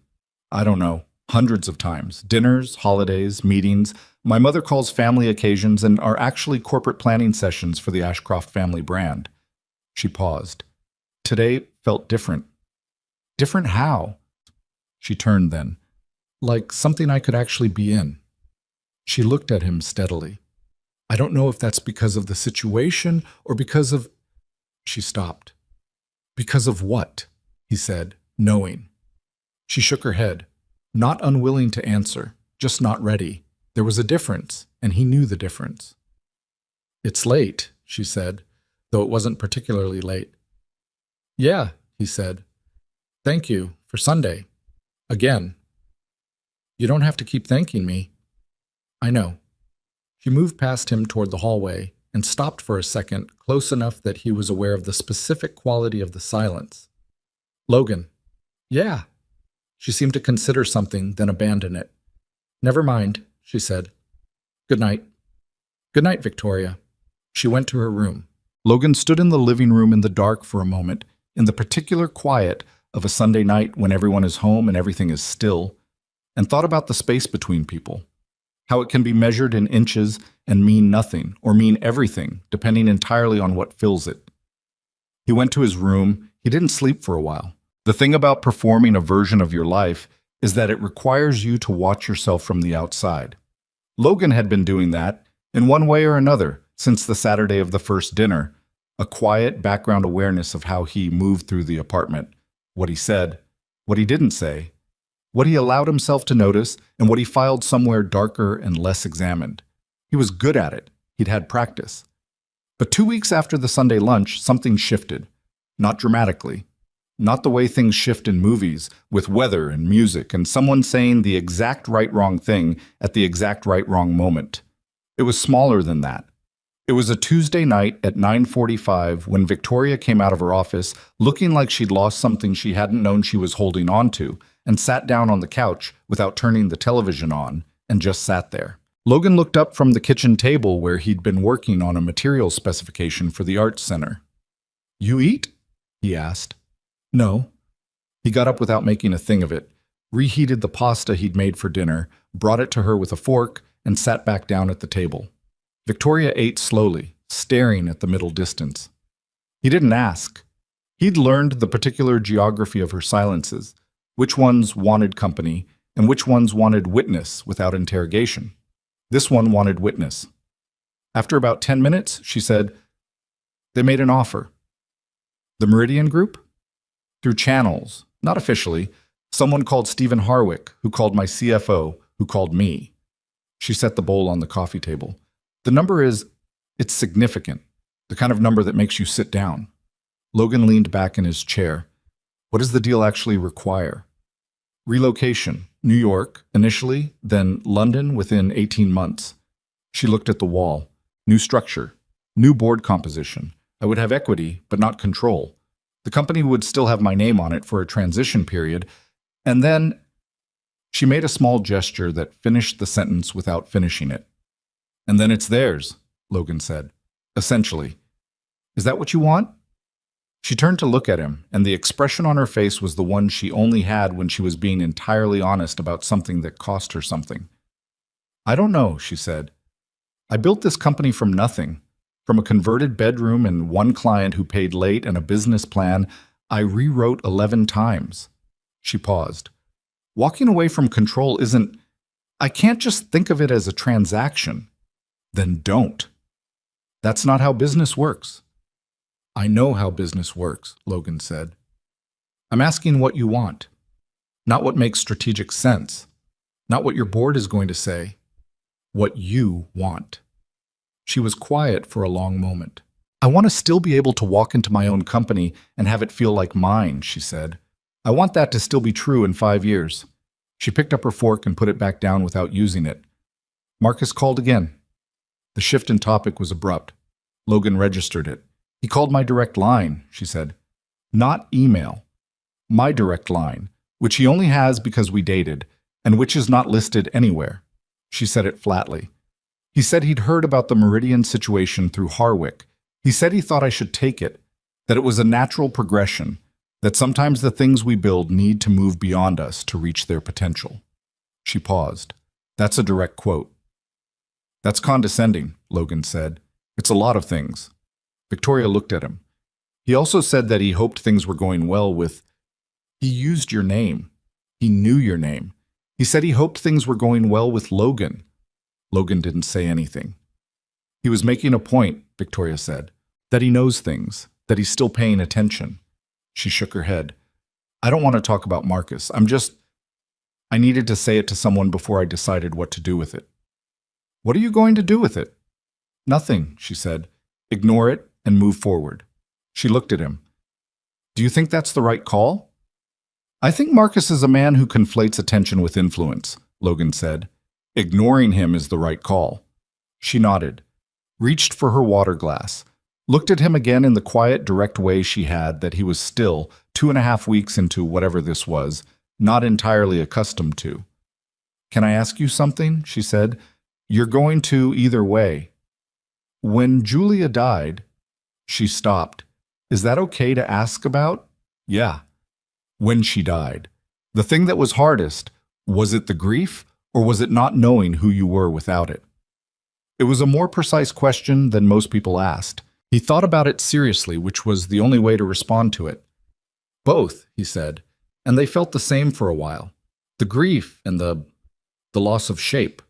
I don't know, hundreds of times. Dinners, holidays, meetings. My mother calls family occasions and are actually corporate planning sessions for the Ashcroft family brand." She paused. Today felt different. "Different how?" She turned then. "Like something I could actually be in." She looked at him steadily. "I don't know if that's because of the situation or because of—" She stopped. "Because of what?" he said, knowing. She shook her head, not unwilling to answer, just not ready. There was a difference, and he knew the difference. "It's late," she said, though it wasn't particularly late. "Yeah," he said. "Thank you for Sunday. Again." "You don't have to keep thanking me." "I know." She moved past him toward the hallway and stopped for a second, close enough that he was aware of the specific quality of the silence. "Logan." "Yeah." She seemed to consider something, then abandon it. "Never mind," she said. "Good night." "Good night, Victoria." She went to her room. Logan stood in the living room in the dark for a moment, in the particular quiet of a Sunday night when everyone is home and everything is still, and thought about the space between people. How it can be measured in inches and mean nothing, or mean everything, depending entirely on what fills it. He went to his room. He didn't sleep for a while. The thing about performing a version of your life is that it requires you to watch yourself from the outside. Logan had been doing that, in one way or another, since the Saturday of the first dinner, a quiet background awareness of how he moved through the apartment, what he said, what he didn't say, what he allowed himself to notice, and what he filed somewhere darker and less examined. He was good at it. He'd had practice. But 2 weeks after the Sunday lunch, something shifted. Not dramatically. Not the way things shift in movies, with weather and music and someone saying the exact right-wrong thing at the exact right-wrong moment. It was smaller than that. It was a Tuesday night at 9:45 when Victoria came out of her office looking like she'd lost something she hadn't known she was holding on to and sat down on the couch without turning the television on and just sat there. Logan looked up from the kitchen table where he'd been working on a material specification for the Arts Center. "You eat?" he asked. "No." He got up without making a thing of it, reheated the pasta he'd made for dinner, brought it to her with a fork, and sat back down at the table. Victoria ate slowly, staring at the middle distance. He didn't ask. He'd learned the particular geography of her silences, which ones wanted company, and which ones wanted witness without interrogation. This one wanted witness. After about 10 minutes, she said, "They made an offer." "The Meridian Group?" "Through channels, not officially. Someone called Stephen Harwick, who called my CFO, who called me." She set the bowl on the coffee table. "The number it's significant, the kind of number that makes you sit down." Logan leaned back in his chair. "What does the deal actually require?" "Relocation, New York, initially, then London within 18 months. She looked at the wall. "New structure, new board composition. I would have equity, but not control. The company would still have my name on it for a transition period, and then—" She made a small gesture that finished the sentence without finishing it. "And then it's theirs," Logan said. "Essentially. Is that what you want?" She turned to look at him, and the expression on her face was the one she only had when she was being entirely honest about something that cost her something. "I don't know," she said. "I built this company from nothing. From a converted bedroom and one client who paid late and a business plan, I rewrote 11 times." She paused. "Walking away from control isn't— I can't just think of it as a transaction." "Then don't." "That's not how business works." "I know how business works," Logan said. "I'm asking what you want. Not what makes strategic sense. Not what your board is going to say. What you want." She was quiet for a long moment. "I want to still be able to walk into my own company and have it feel like mine," she said. "I want that to still be true in 5 years." She picked up her fork and put it back down without using it. Marcus called again. The shift in topic was abrupt. Logan registered it. "He called my direct line," she said. "Not email. My direct line, which he only has because we dated, and which is not listed anywhere." She said it flatly. "He said he'd heard about the Meridian situation through Harwick. He said he thought I should take it, that it was a natural progression, that sometimes the things we build need to move beyond us to reach their potential." She paused. "That's a direct quote." "That's condescending," Logan said. "It's a lot of things." Victoria looked at him. "He also said that he hoped things were going well with— He used your name. He knew your name. He said he hoped things were going well with Logan." Logan didn't say anything. "He was making a point," Victoria said, "that he knows things, that he's still paying attention." She shook her head. "I don't want to talk about Marcus. I needed to say it to someone before I decided what to do with it." "What are you going to do with it?" "Nothing," she said. "Ignore it and move forward." She looked at him. "Do you think that's the right call?" "I think Marcus is a man who conflates attention with influence," Logan said. "Ignoring him is the right call." She nodded, reached for her water glass, looked at him again in the quiet, direct way she had that he was still, 2.5 weeks into whatever this was, not entirely accustomed to. "Can I ask you something?" she said. "You're going to either way. When Julia died—" She stopped. "Is that okay to ask about?" "Yeah." "When she died. The thing that was hardest, was it the grief, or was it not knowing who you were without it?" It was a more precise question than most people asked. He thought about it seriously, which was the only way to respond to it. "Both," he said, and they felt the same for a while. The grief and the loss of shape.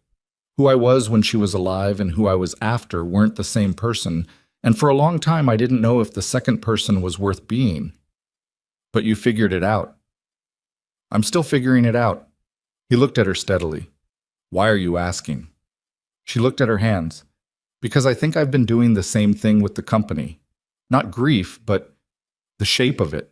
Who I was when she was alive and who I was after weren't the same person, and for a long time I didn't know if the second person was worth being. But you figured it out. I'm still figuring it out. He looked at her steadily. Why are you asking? She looked at her hands. Because I think I've been doing the same thing with the company. Not grief, but the shape of it.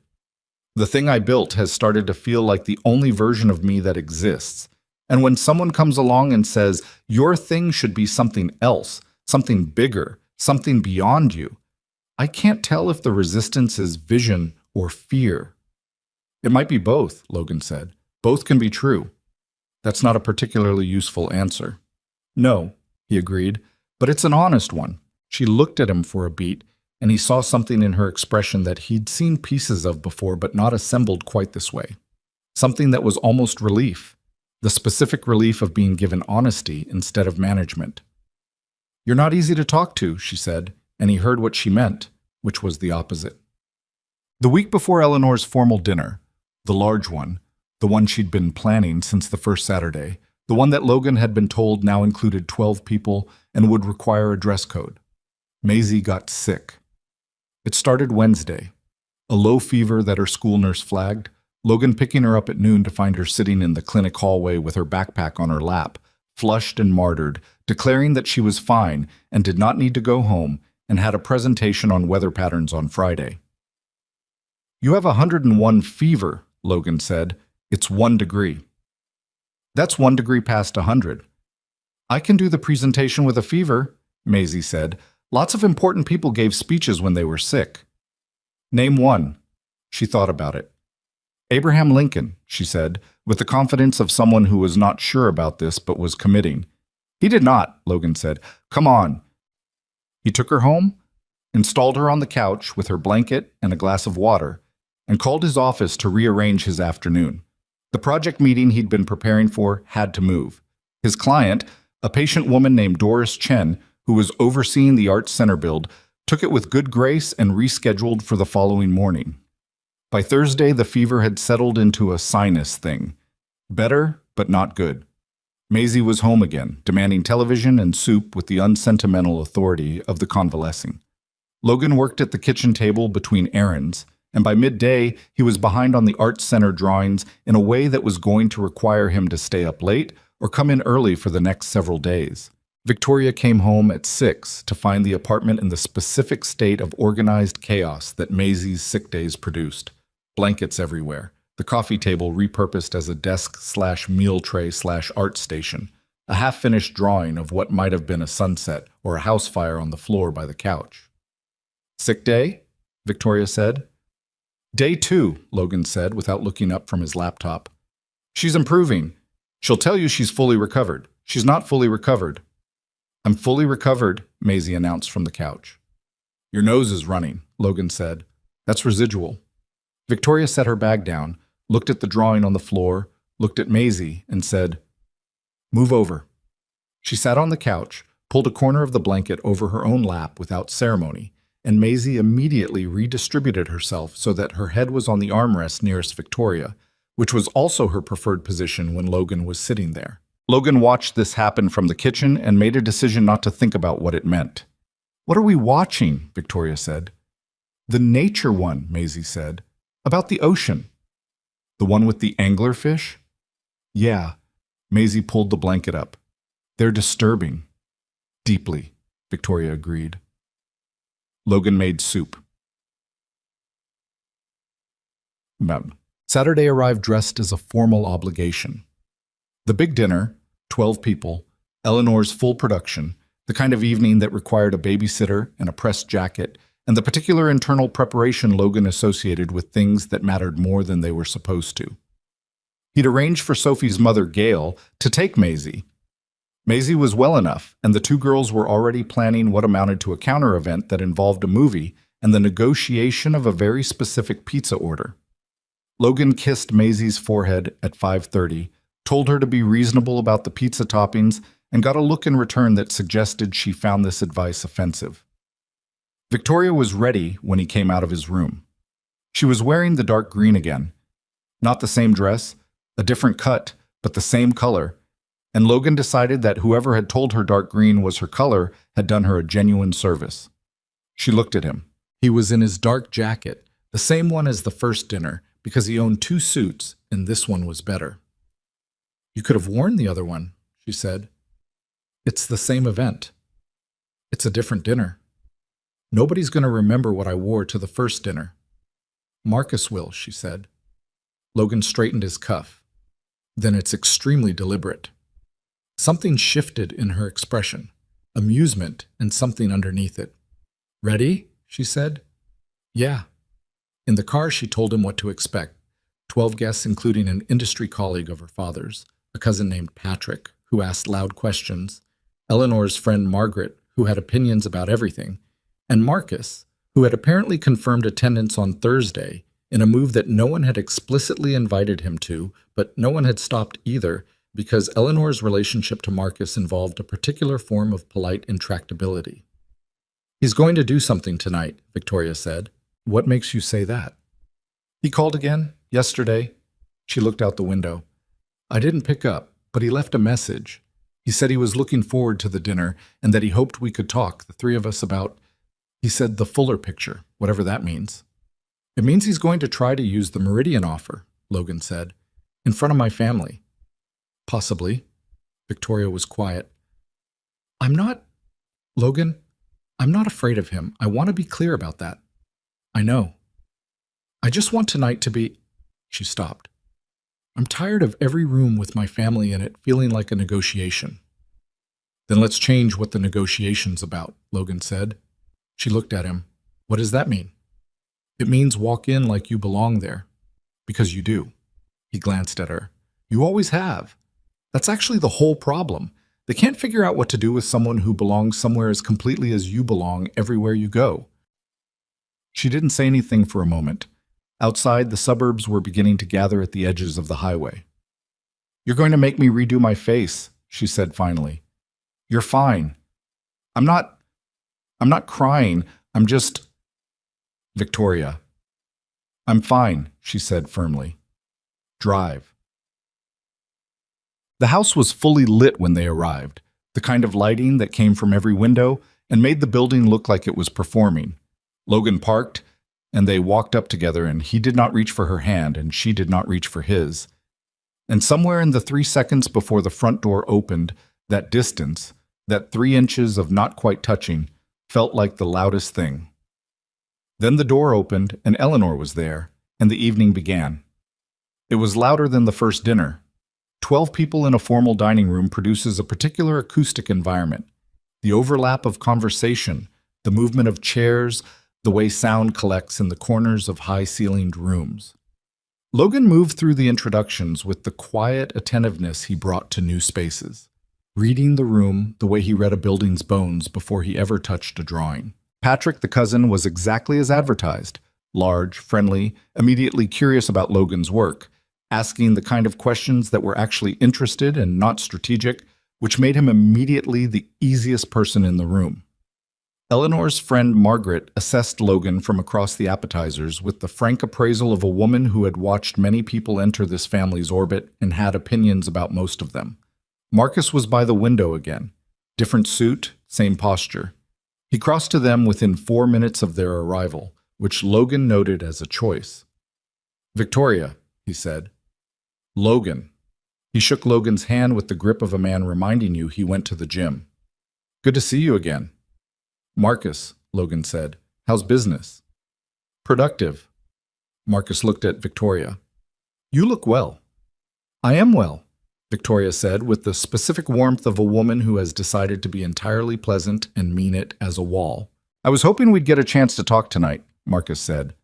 The thing I built has started to feel like the only version of me that exists. And when someone comes along and says, your thing should be something else, something bigger, something beyond you, I can't tell if the resistance is vision or fear. It might be both, Logan said. Both can be true. That's not a particularly useful answer. No, he agreed, but it's an honest one. She looked at him for a beat, and he saw something in her expression that he'd seen pieces of before but not assembled quite this way. Something that was almost relief. The specific relief of being given honesty instead of management. You're not easy to talk to, she said, and he heard what she meant, which was the opposite. The week before Eleanor's formal dinner, the large one, the one she'd been planning since the first Saturday, the one that Logan had been told now included 12 people and would require a dress code, Maisie got sick. It started Wednesday. A low fever that her school nurse flagged, Logan picking her up at noon to find her sitting in the clinic hallway with her backpack on her lap, flushed and martyred, declaring that she was fine and did not need to go home and had a presentation on weather patterns on Friday. You have 101 fever, Logan said. It's 1 degree. That's 1 degree past 100. I can do the presentation with a fever, Maisie said. Lots of important people gave speeches when they were sick. Name one. She thought about it. Abraham Lincoln, she said, with the confidence of someone who was not sure about this but was committing. He did not, Logan said. Come on. He took her home, installed her on the couch with her blanket and a glass of water, and called his office to rearrange his afternoon. The project meeting he'd been preparing for had to move. His client, a patient woman named Doris Chen, who was overseeing the Arts Center build, took it with good grace and rescheduled for the following morning. By Thursday, the fever had settled into a sinus thing. Better, but not good. Maisie was home again, demanding television and soup with the unsentimental authority of the convalescing. Logan worked at the kitchen table between errands, and by midday, he was behind on the Arts Center drawings in a way that was going to require him to stay up late or come in early for the next several days. Victoria came home at 6 to find the apartment in the specific state of organized chaos that Maisie's sick days produced. Blankets everywhere, the coffee table repurposed as a desk/meal tray/art station, a half-finished drawing of what might have been a sunset or a house fire on the floor by the couch. Sick day? Victoria said. Day 2, Logan said without looking up from his laptop. She's improving. She'll tell you she's fully recovered. She's not fully recovered. I'm fully recovered, Maisie announced from the couch. Your nose is running, Logan said. That's residual. Victoria set her bag down, looked at the drawing on the floor, looked at Maisie, and said, Move over. She sat on the couch, pulled a corner of the blanket over her own lap without ceremony, and Maisie immediately redistributed herself so that her head was on the armrest nearest Victoria, which was also her preferred position when Logan was sitting there. Logan watched this happen from the kitchen and made a decision not to think about what it meant. What are we watching? Victoria said. The nature one, Maisie said. About the ocean. The one with the anglerfish? Yeah. Maisie pulled the blanket up. They're disturbing. Deeply, Victoria agreed. Logan made soup. Saturday arrived dressed as a formal obligation. The big dinner, 12 people, Eleanor's full production, the kind of evening that required a babysitter and a pressed jacket, and the particular internal preparation Logan associated with things that mattered more than they were supposed to. He'd arranged for Sophie's mother, Gail, to take Maisie. Maisie was well enough, and the two girls were already planning what amounted to a counter-event that involved a movie and the negotiation of a very specific pizza order. Logan kissed Maisie's forehead at 5:30, told her to be reasonable about the pizza toppings, and got a look in return that suggested she found this advice offensive. Victoria was ready when he came out of his room. She was wearing the dark green again. Not the same dress, a different cut, but the same color, and Logan decided that whoever had told her dark green was her color had done her a genuine service. She looked at him. He was in his dark jacket, the same one as the first dinner, because he owned 2 suits, and this one was better. "You could have worn the other one," she said. "It's the same event. It's a different dinner. Nobody's going to remember what I wore to the first dinner." "Marcus will," she said. Logan straightened his cuff. "Then it's extremely deliberate." Something shifted in her expression, amusement and something underneath it. "Ready?" she said. "Yeah." In the car, she told him what to expect. 12 guests, including an industry colleague of her father's, a cousin named Patrick, who asked loud questions, Eleanor's friend Margaret, who had opinions about everything, and Marcus, who had apparently confirmed attendance on Thursday in a move that no one had explicitly invited him to, but no one had stopped either, because Eleanor's relationship to Marcus involved a particular form of polite intractability. "He's going to do something tonight," Victoria said. "What makes you say that?" "He called again, yesterday." She looked out the window. "I didn't pick up, but he left a message. He said he was looking forward to the dinner and that he hoped we could talk, the 3 of us, about, he said, the fuller picture, whatever that means." "It means he's going to try to use the Meridian offer," Logan said, "in front of my family." "Possibly." Victoria was quiet. Logan, I'm not afraid of him. I want to be clear about that." "I know. I just want tonight to be—" She stopped. "I'm tired of every room with my family in it feeling like a negotiation." "Then let's change what the negotiation's about," Logan said. She looked at him. "What does that mean?" "It means walk in like you belong there. Because you do." He glanced at her. "You always have. That's actually the whole problem. They can't figure out what to do with someone who belongs somewhere as completely as you belong everywhere you go." She didn't say anything for a moment. Outside, the suburbs were beginning to gather at the edges of the highway. "You're going to make me redo my face," she said finally. "You're fine. I'm not crying. I'm just—" "Victoria." "I'm fine," she said firmly. "Drive." The house was fully lit when they arrived, the kind of lighting that came from every window and made the building look like it was performing. Logan parked, and they walked up together, and he did not reach for her hand, and she did not reach for his. And somewhere in the 3 seconds before the front door opened, that distance, that 3 inches of not quite touching, felt like the loudest thing. Then the door opened, and Eleanor was there, and the evening began. It was louder than the first dinner. 12 people in a formal dining room produces a particular acoustic environment. The overlap of conversation, the movement of chairs, the way sound collects in the corners of high-ceilinged rooms. Logan moved through the introductions with the quiet attentiveness he brought to new spaces, reading the room the way he read a building's bones before he ever touched a drawing. Patrick, the cousin, was exactly as advertised, large, friendly, immediately curious about Logan's work, asking the kind of questions that were actually interested and not strategic, which made him immediately the easiest person in the room. Eleanor's friend Margaret assessed Logan from across the appetizers with the frank appraisal of a woman who had watched many people enter this family's orbit and had opinions about most of them. Marcus was by the window again. Different suit, same posture. He crossed to them within 4 minutes of their arrival, which Logan noted as a choice. "Victoria," he said. "Logan." He shook Logan's hand with the grip of a man reminding you he went to the gym. "Good to see you again." "Marcus," Logan said. "How's business?" "Productive." Marcus looked at Victoria. "You look well." "I am well," Victoria said with the specific warmth of a woman who has decided to be entirely pleasant and mean it as a wall. "I was hoping we'd get a chance to talk tonight," Marcus said.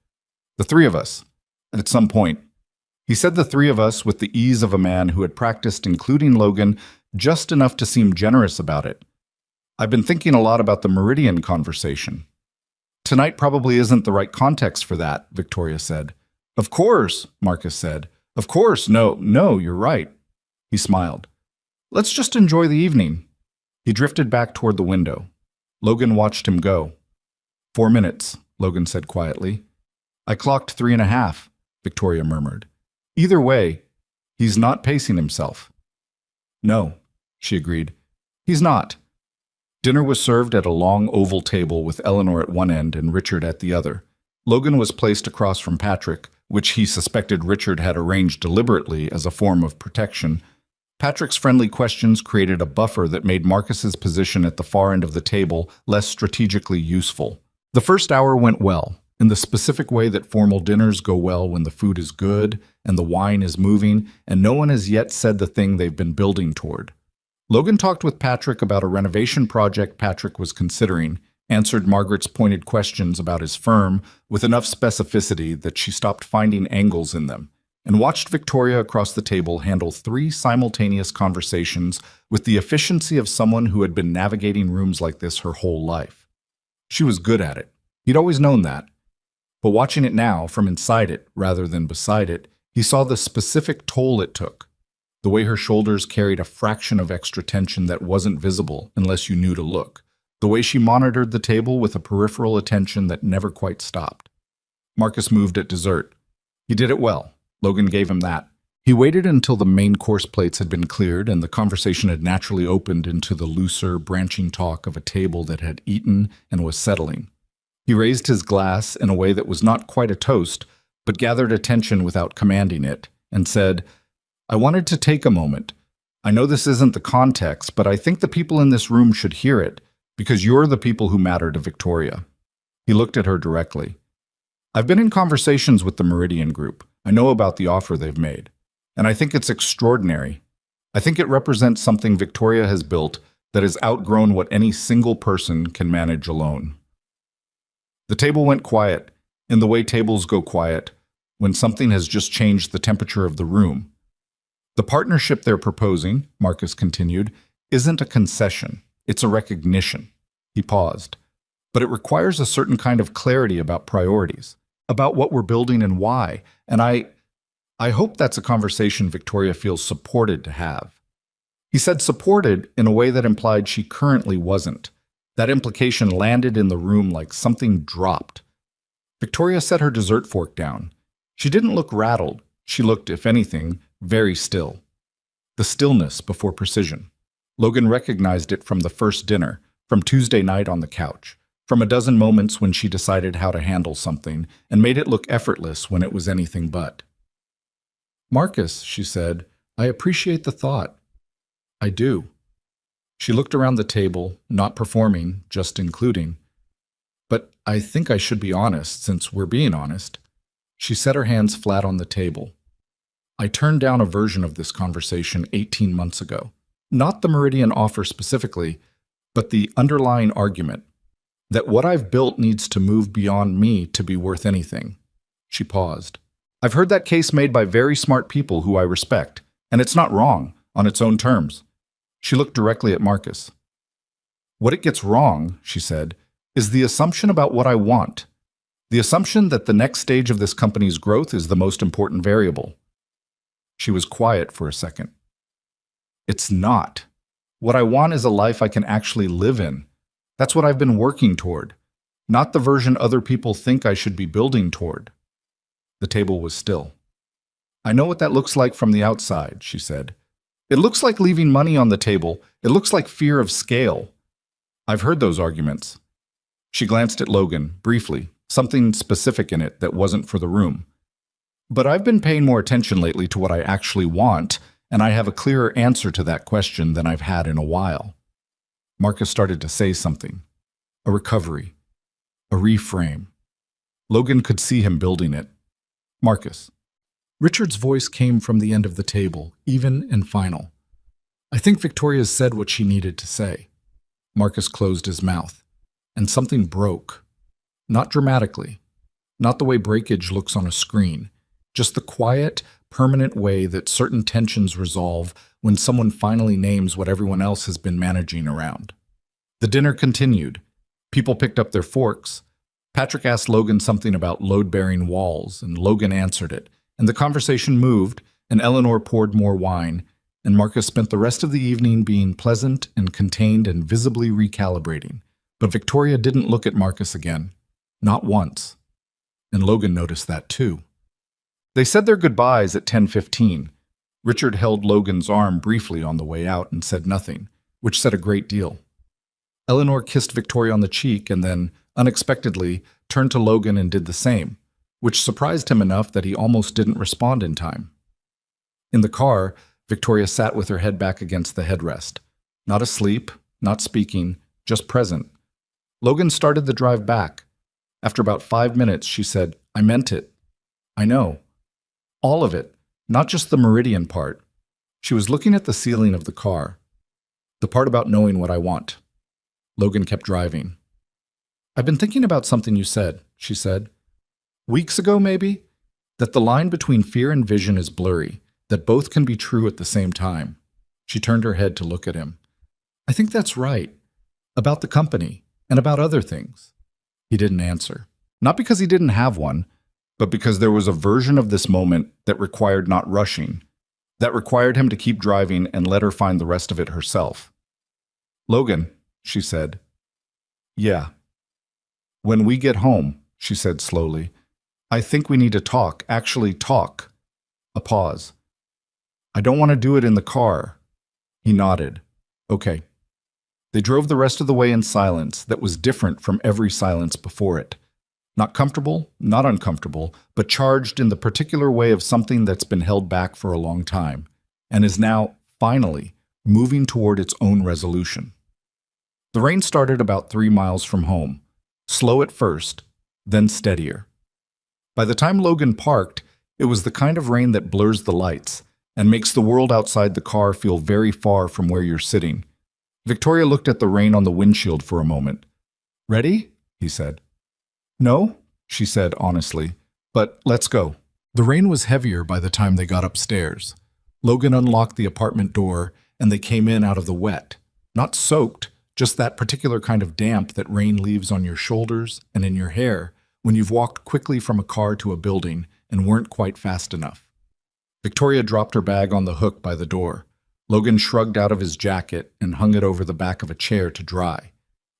"The 3 of us, at some point." He said the 3 of us with the ease of a man who had practiced including Logan just enough to seem generous about it. "I've been thinking a lot about the Meridian conversation." "Tonight probably isn't the right context for that," Victoria said. "Of course," Marcus said. "Of course, no, you're right." He smiled. "Let's just enjoy the evening." He drifted back toward the window. Logan watched him go. 4 minutes, Logan said quietly. "I clocked 3.5, Victoria murmured. "Either way, he's not pacing himself." "No," she agreed. He's not. Dinner was served at a long oval table with Eleanor at one end and Richard at the other. Logan was placed across from Patrick, which he suspected Richard had arranged deliberately as a form of protection. Patrick's friendly questions created a buffer that made Marcus's position at the far end of the table less strategically useful. The first hour went well, in the specific way that formal dinners go well when the food is good and the wine is moving, and no one has yet said the thing they've been building toward. Logan talked with Patrick about a renovation project Patrick was considering, answered Margaret's pointed questions about his firm with enough specificity that she stopped finding angles in them, and watched Victoria across the table handle 3 simultaneous conversations with the efficiency of someone who had been navigating rooms like this her whole life. She was good at it. He'd always known that. But watching it now, from inside it rather than beside it, he saw the specific toll it took. The way her shoulders carried a fraction of extra tension that wasn't visible unless you knew to look. The way she monitored the table with a peripheral attention that never quite stopped. Marcus moved at dessert. He did it well. Logan gave him that. He waited until the main course plates had been cleared and the conversation had naturally opened into the looser, branching talk of a table that had eaten and was settling. He raised his glass in a way that was not quite a toast, but gathered attention without commanding it, and said, I wanted to take a moment. I know this isn't the context, but I think the people in this room should hear it, because you're the people who matter to Victoria. He looked at her directly. I've been in conversations with the Meridian Group. I know about the offer they've made, and I think it's extraordinary. I think it represents something Victoria has built that has outgrown what any single person can manage alone. The table went quiet, in the way tables go quiet, when something has just changed the temperature of the room. The partnership they're proposing, Marcus continued, isn't a concession. It's a recognition. He paused. But it requires a certain kind of clarity about priorities, about what we're building and why, and I hope that's a conversation Victoria feels supported to have. He said supported in a way that implied she currently wasn't. That implication landed in the room like something dropped. Victoria set her dessert fork down. She didn't look rattled. She looked, if anything, very still. The stillness before precision. Logan recognized it from the first dinner, from Tuesday night on the couch, from a dozen moments when she decided how to handle something and made it look effortless when it was anything but. Marcus, she said, I appreciate the thought. I do. She looked around the table, not performing, just including. But I think I should be honest, since we're being honest. She set her hands flat on the table. I turned down a version of this conversation 18 months ago. Not the Meridian offer specifically, but the underlying argument that what I've built needs to move beyond me to be worth anything. She paused. I've heard that case made by very smart people who I respect, and it's not wrong, on its own terms. She looked directly at Marcus. What it gets wrong, she said, is the assumption about what I want. The assumption that the next stage of this company's growth is the most important variable. She was quiet for a second. It's not. What I want is a life I can actually live in. That's what I've been working toward, not the version other people think I should be building toward. The table was still. I know what that looks like from the outside, she said. It looks like leaving money on the table. It looks like fear of scale. I've heard those arguments. She glanced at Logan, briefly, something specific in it that wasn't for the room. But I've been paying more attention lately to what I actually want, and I have a clearer answer to that question than I've had in a while. Marcus started to say something. A recovery. A reframe. Logan could see him building it. Marcus. Richard's voice came from the end of the table, even and final. I think Victoria's said what she needed to say. Marcus closed his mouth. And something broke. Not dramatically. Not the way breakage looks on a screen. Just the quiet, permanent way that certain tensions resolve when someone finally names what everyone else has been managing around. The dinner continued. People picked up their forks. Patrick asked Logan something about load-bearing walls, and Logan answered it, and the conversation moved, and Eleanor poured more wine, and Marcus spent the rest of the evening being pleasant and contained and visibly recalibrating. But Victoria didn't look at Marcus again. Not once. And Logan noticed that too. They said their goodbyes at 10:15. Richard held Logan's arm briefly on the way out and said nothing, which said a great deal. Eleanor kissed Victoria on the cheek and then, unexpectedly, turned to Logan and did the same, which surprised him enough that he almost didn't respond in time. In the car, Victoria sat with her head back against the headrest. Not asleep, not speaking, just present. Logan started the drive back. After about 5 minutes, she said, "I meant it. I know. All of it, not just the meridian part." She was looking at the ceiling of the car. "The part about knowing what I want." Logan kept driving. "I've been thinking about something you said," she said. "Weeks ago, maybe? That the line between fear and vision is blurry, that both can be true at the same time." She turned her head to look at him. "I think that's right. About the company, and about other things." He didn't answer. Not because he didn't have one, but because there was a version of this moment that required not rushing, that required him to keep driving and let her find the rest of it herself. "Logan," she said. "Yeah." "When we get home," she said slowly, "I think we need to talk, actually talk." A pause. "I don't want to do it in the car." He nodded. "Okay." They drove the rest of the way in silence that was different from every silence before it. Not comfortable, not uncomfortable, but charged in the particular way of something that's been held back for a long time, and is now, finally, moving toward its own resolution. The rain started about 3 miles from home, slow at first, then steadier. By the time Logan parked, it was the kind of rain that blurs the lights and makes the world outside the car feel very far from where you're sitting. Victoria looked at the rain on the windshield for a moment. "Ready?" he said. "No," she said honestly, "but let's go." The rain was heavier by the time they got upstairs. Logan unlocked the apartment door, and they came in out of the wet. Not soaked, just that particular kind of damp that rain leaves on your shoulders and in your hair when you've walked quickly from a car to a building and weren't quite fast enough. Victoria dropped her bag on the hook by the door. Logan shrugged out of his jacket and hung it over the back of a chair to dry.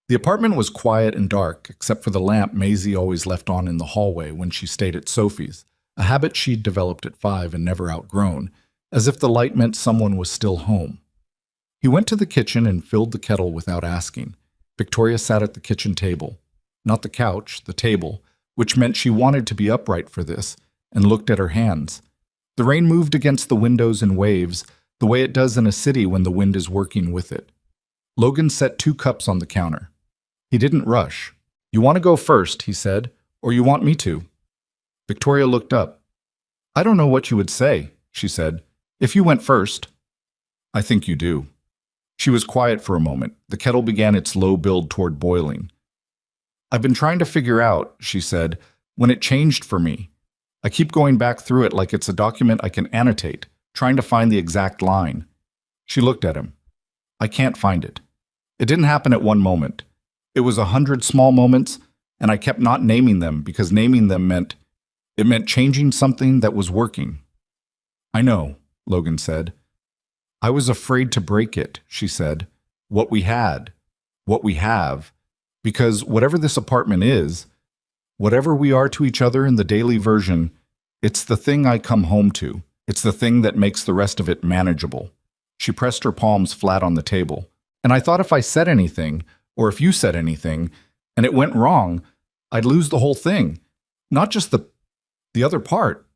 The apartment was quiet and dark, except for the lamp Maisie always left on in the hallway when she stayed at Sophie's, a habit she'd developed at 5 and never outgrown, as if the light meant someone was still home. He went to the kitchen and filled the kettle without asking. Victoria sat at the kitchen table. Not the couch, the table, which meant she wanted to be upright for this, and looked at her hands. The rain moved against the windows in waves, the way it does in a city when the wind is working with it. Logan set 2 cups on the counter. He didn't rush. "You want to go first," he said, "or you want me to?" Victoria looked up. "I don't know what you would say," she said, "if you went first." "I think you do." She was quiet for a moment. The kettle began its low build toward boiling. "I've been trying to figure out," she said, "when it changed for me. I keep going back through it like it's a document I can annotate, trying to find the exact line." She looked at him. "I can't find it. It didn't happen at one moment. It was 100 small moments, and I kept not naming them because naming them meant changing something that was working." "I know," Logan said. "I was afraid to break it," she said. "What we had, what we have, because whatever this apartment is, whatever we are to each other in the daily version, it's the thing I come home to. It's the thing that makes the rest of it manageable." She pressed her palms flat on the table. "And I thought if I said anything, or if you said anything, and it went wrong, I'd lose the whole thing. Not just the other part.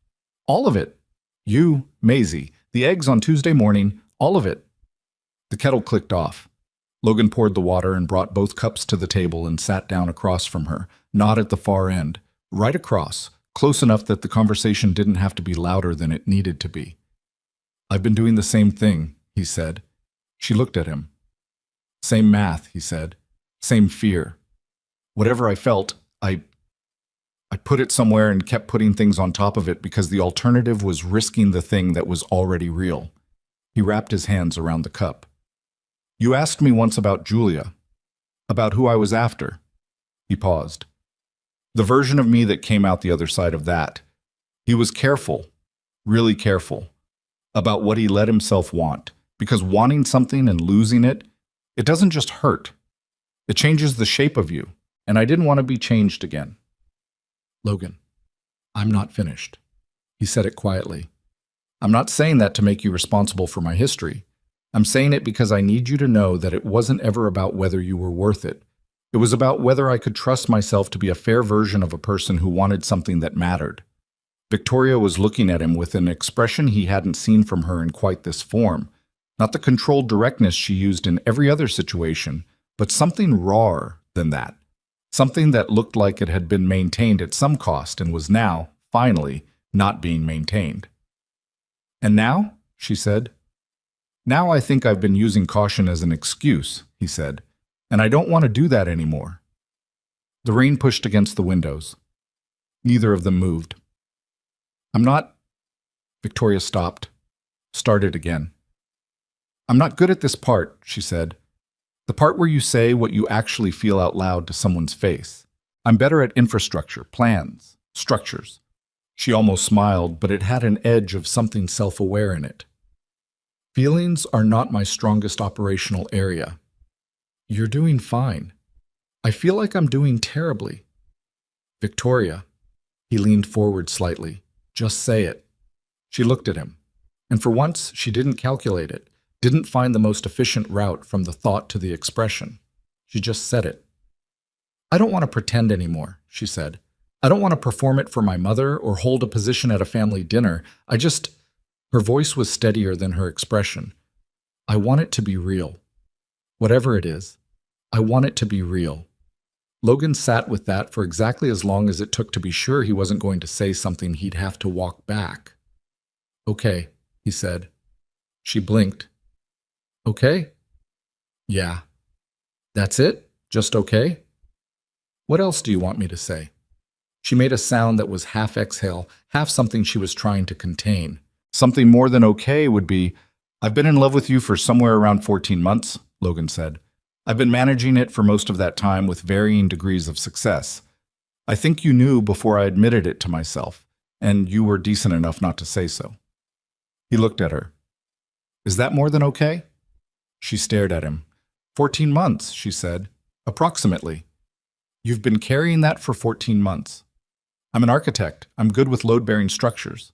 All of it. You, Maisie, the eggs on Tuesday morning, all of it." The kettle clicked off. Logan poured the water and brought both cups to the table and sat down across from her, not at the far end, right across, close enough that the conversation didn't have to be louder than it needed to be. "I've been doing the same thing," he said. She looked at him. "Same math," he said. "Same fear. Whatever I felt, I put it somewhere and kept putting things on top of it because the alternative was risking the thing that was already real." He wrapped his hands around the cup. "You asked me once about Julia, about who I was after." He paused. "The version of me that came out the other side of that. He was careful, really careful, about what he let himself want, because wanting something and losing it, it doesn't just hurt. It changes the shape of you, and I didn't want to be changed again." "Logan, I'm not finished." He said it quietly. I'm not saying that to make you responsible for my history. I'm saying it because I need you to know that it wasn't ever about whether you were worth it. It was about whether I could trust myself to be a fair version of a person who wanted something that mattered. Victoria was looking at him with an expression he hadn't seen from her in quite this form. Not the controlled directness she used in every other situation, but something rawer than that. Something that looked like it had been maintained at some cost and was now, finally, not being maintained. "And now?" she said. "Now I think I've been using caution as an excuse," he said, "and I don't want to do that anymore." The rain pushed against the windows. Neither of them moved. "I'm not—" Victoria stopped, started again. "I'm not good at this part," she said. "The part where you say what you actually feel out loud to someone's face. I'm better at infrastructure, plans, structures." She almost smiled, but it had an edge of something self-aware in it. "Feelings are not my strongest operational area." "You're doing fine." "I feel like I'm doing terribly." "Victoria." He leaned forward slightly. "Just say it." She looked at him, and for once she didn't calculate it, didn't find the most efficient route from the thought to the expression. She just said it. "I don't want to pretend anymore," she said. "I don't want to perform it for my mother or hold a position at a family dinner. I just—" Her voice was steadier than her expression. "I want it to be real. Whatever it is, I want it to be real." Logan sat with that for exactly as long as it took to be sure he wasn't going to say something he'd have to walk back. "Okay," he said. She blinked. "Okay?" "Yeah." "That's it? Just okay?" "What else do you want me to say?" She made a sound that was half exhale, half something she was trying to contain. "Something more than okay would be, I've been in love with you for somewhere around 14 months, Logan said. I've been managing it for most of that time with varying degrees of success. I think you knew before I admitted it to myself, and you were decent enough not to say so." He looked at her. "Is that more than okay?" She stared at him. 14 months, she said. "Approximately." "You've been carrying that for 14 months. I'm an architect. I'm good with load-bearing structures."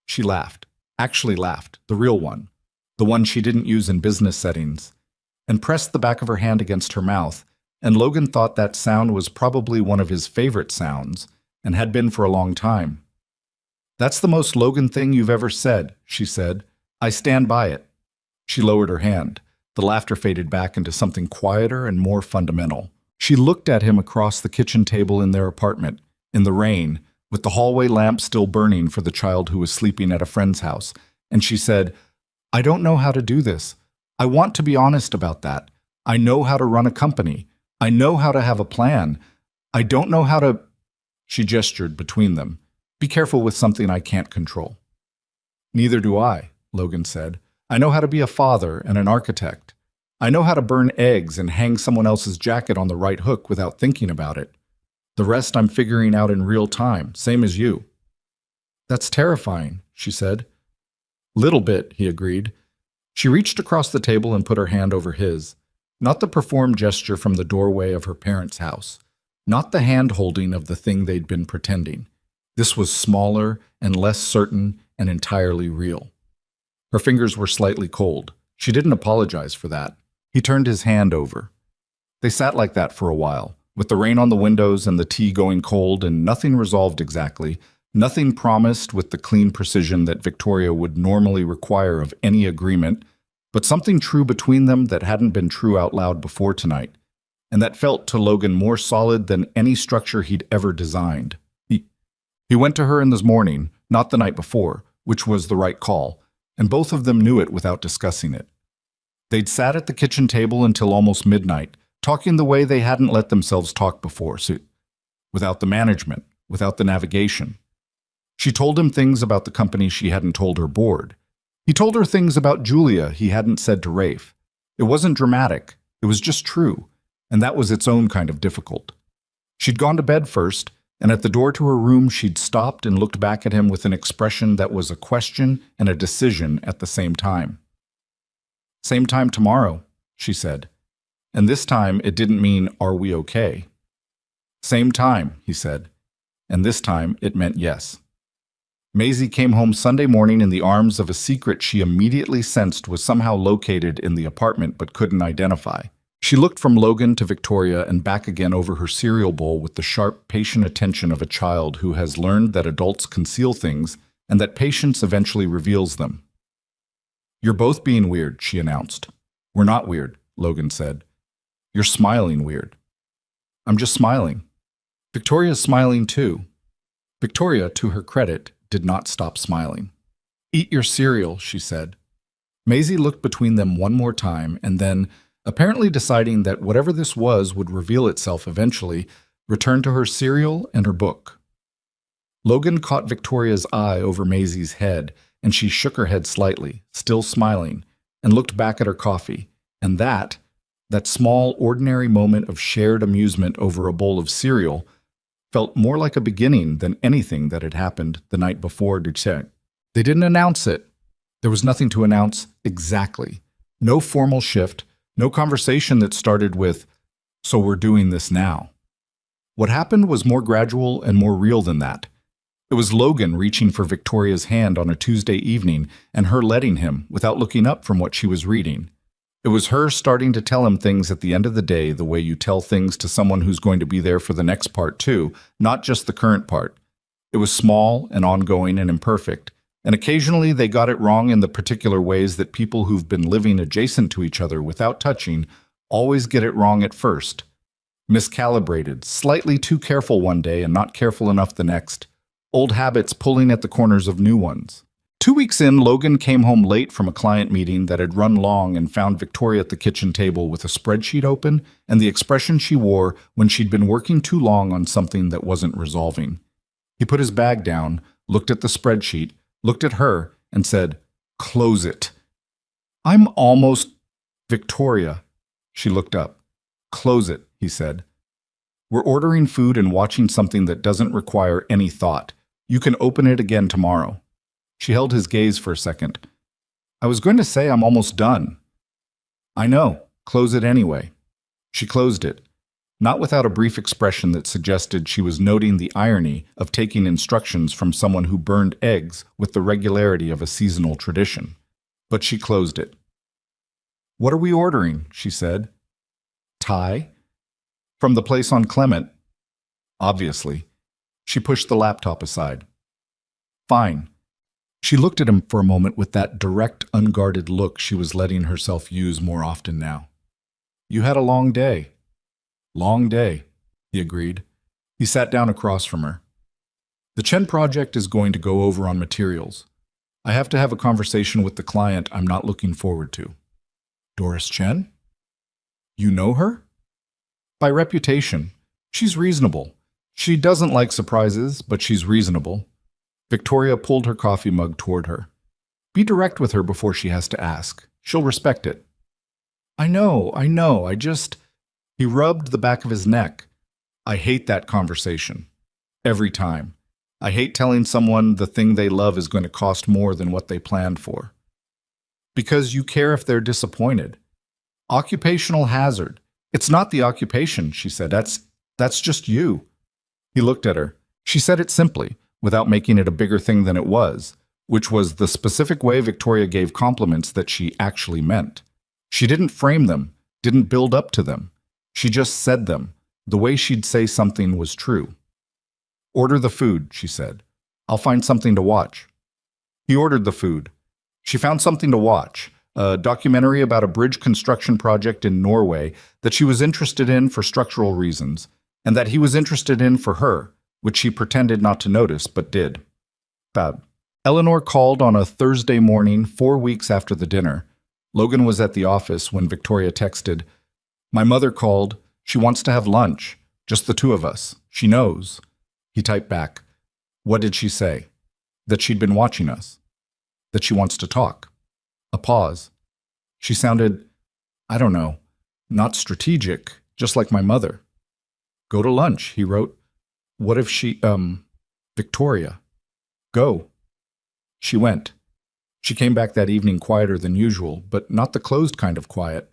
She laughed. Actually laughed. The real one. The one she didn't use in business settings. And pressed the back of her hand against her mouth, and Logan thought that sound was probably one of his favorite sounds, and had been for a long time. "That's the most Logan thing you've ever said," she said. "I stand by it." She lowered her hand. The laughter faded back into something quieter and more fundamental. She looked at him across the kitchen table in their apartment, in the rain, with the hallway lamp still burning for the child who was sleeping at a friend's house, and she said, "I don't know how to do this. I want to be honest about that. I know how to run a company. I know how to have a plan. I don't know how to—" She gestured between them. "Be careful with something I can't control." "Neither do I," Logan said. "I know how to be a father and an architect. I know how to burn eggs and hang someone else's jacket on the right hook without thinking about it. The rest I'm figuring out in real time, same as you." "That's terrifying," she said. "Little bit," he agreed. She reached across the table and put her hand over his. Not the performed gesture from the doorway of her parents' house. Not the hand-holding of the thing they'd been pretending. This was smaller and less certain and entirely real. Her fingers were slightly cold. She didn't apologize for that. He turned his hand over. They sat like that for a while, with the rain on the windows and the tea going cold and nothing resolved exactly, nothing promised with the clean precision that Victoria would normally require of any agreement, but something true between them that hadn't been true out loud before tonight, and that felt to Logan more solid than any structure he'd ever designed. He went to her in this morning, not the night before, which was the right call, and both of them knew it without discussing it. They'd sat at the kitchen table until almost midnight, talking the way they hadn't let themselves talk before, without the management, without the navigation. She told him things about the company she hadn't told her board. He told her things about Julia he hadn't said to Rafe. It wasn't dramatic, it was just true, and that was its own kind of difficult. She'd gone to bed first, and at the door to her room she'd stopped and looked back at him with an expression that was a question and a decision at the same time. "Same time tomorrow," she said. And this time it didn't mean, "Are we okay?" "Same time," he said. And this time it meant yes. Maisie came home Sunday morning in the arms of a secret she immediately sensed was somehow located in the apartment but couldn't identify. She looked from Logan to Victoria and back again over her cereal bowl with the sharp, patient attention of a child who has learned that adults conceal things and that patience eventually reveals them. "You're both being weird," she announced. "We're not weird," Logan said. "You're smiling weird." "I'm just smiling." Victoria's smiling too. Victoria, to her credit, did not stop smiling. "Eat your cereal," she said. Maisie looked between them one more time and then, apparently deciding that whatever this was would reveal itself eventually, returned to her cereal and her book. Logan caught Victoria's eye over Maisie's head, and she shook her head slightly, still smiling, and looked back at her coffee. And that small, ordinary moment of shared amusement over a bowl of cereal, felt more like a beginning than anything that had happened the night before Duchet. They didn't announce it. There was nothing to announce exactly. No formal shift, no conversation that started with, "So we're doing this now." What happened was more gradual and more real than that. It was Logan reaching for Victoria's hand on a Tuesday evening and her letting him without looking up from what she was reading. It was her starting to tell him things at the end of the day the way you tell things to someone who's going to be there for the next part too, not just the current part. It was small and ongoing and imperfect, and occasionally they got it wrong in the particular ways that people who've been living adjacent to each other without touching always get it wrong at first. Miscalibrated, slightly too careful one day and not careful enough the next. Old habits pulling at the corners of new ones. 2 weeks in, Logan came home late from a client meeting that had run long and found Victoria at the kitchen table with a spreadsheet open and the expression she wore when she'd been working too long on something that wasn't resolving. He put his bag down, looked at the spreadsheet, looked at her, and said, "Close it." "I'm almost—" "Victoria." She looked up. "Close it," he said. "We're ordering food and watching something that doesn't require any thought. You can open it again tomorrow." She held his gaze for a second. "I was going to say I'm almost done." "I know. Close it anyway." She closed it, not without a brief expression that suggested she was noting the irony of taking instructions from someone who burned eggs with the regularity of a seasonal tradition. But she closed it. "What are we ordering?" she said. "Thai?" "From the place on Clement." "Obviously." She pushed the laptop aside. "Fine." She looked at him for a moment with that direct, unguarded look she was letting herself use more often now. "You had a long day." "Long day," he agreed. He sat down across from her. "The Chen project is going to go over on materials. I have to have a conversation with the client I'm not looking forward to." "Doris Chen? You know her?" "By reputation. She's reasonable. She doesn't like surprises, but she's reasonable." Victoria pulled her coffee mug toward her. "Be direct with her before she has to ask. She'll respect it." I know, I just—" He rubbed the back of his neck. "I hate that conversation. Every time. I hate telling someone the thing they love is going to cost more than what they planned for. Because you care if they're disappointed. Occupational hazard. It's not the occupation," she said. That's just you." He looked at her. She said it simply, without making it a bigger thing than it was, which was the specific way Victoria gave compliments that she actually meant. She didn't frame them, didn't build up to them. She just said them, the way she'd say something was true. "Order the food," she said. "I'll find something to watch." He ordered the food. She found something to watch, a documentary about a bridge construction project in Norway that she was interested in for structural reasons, and that he was interested in for her, which she pretended not to notice, but did. Bad. Eleanor called on a Thursday morning 4 weeks after the dinner. Logan was at the office when Victoria texted, "My mother called. She wants to have lunch. Just the two of us. She knows." He typed back, "What did she say?" "That she'd been watching us. That she wants to talk." A pause. She sounded, I don't know, not strategic, just like my mother. "Go to lunch," he wrote. "What if she, Victoria. Go." She went. She came back that evening quieter than usual, but not the closed kind of quiet.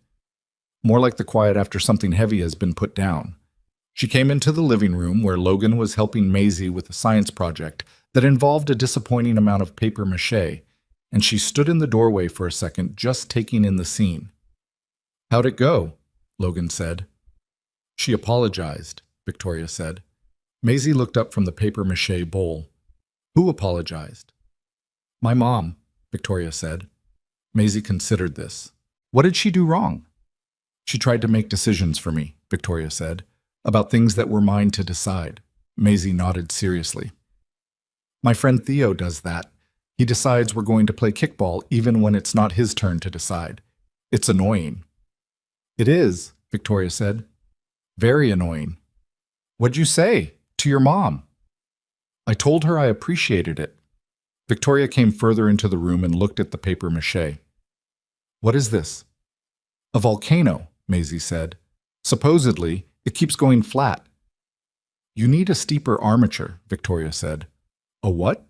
More like the quiet after something heavy has been put down. She came into the living room where Logan was helping Maisie with a science project that involved a disappointing amount of papier-mâché, and she stood in the doorway for a second, just taking in the scene. "How'd it go?" Logan said. "She apologized," Victoria said. Maisie looked up from the papier-mâché bowl. "Who apologized?" "My mom," Victoria said. Maisie considered this. "What did she do wrong?" "She tried to make decisions for me," Victoria said, "about things that were mine to decide." Maisie nodded seriously. "My friend Theo does that. He decides we're going to play kickball even when it's not his turn to decide. It's annoying." "It is," Victoria said. "Very annoying." "What'd you say? To your mom?" "I told her I appreciated it." Victoria came further into the room and looked at the papier-mâché. "What is this?" "A volcano," Maisie said. "Supposedly, it keeps going flat." "You need a steeper armature," Victoria said. "A what?"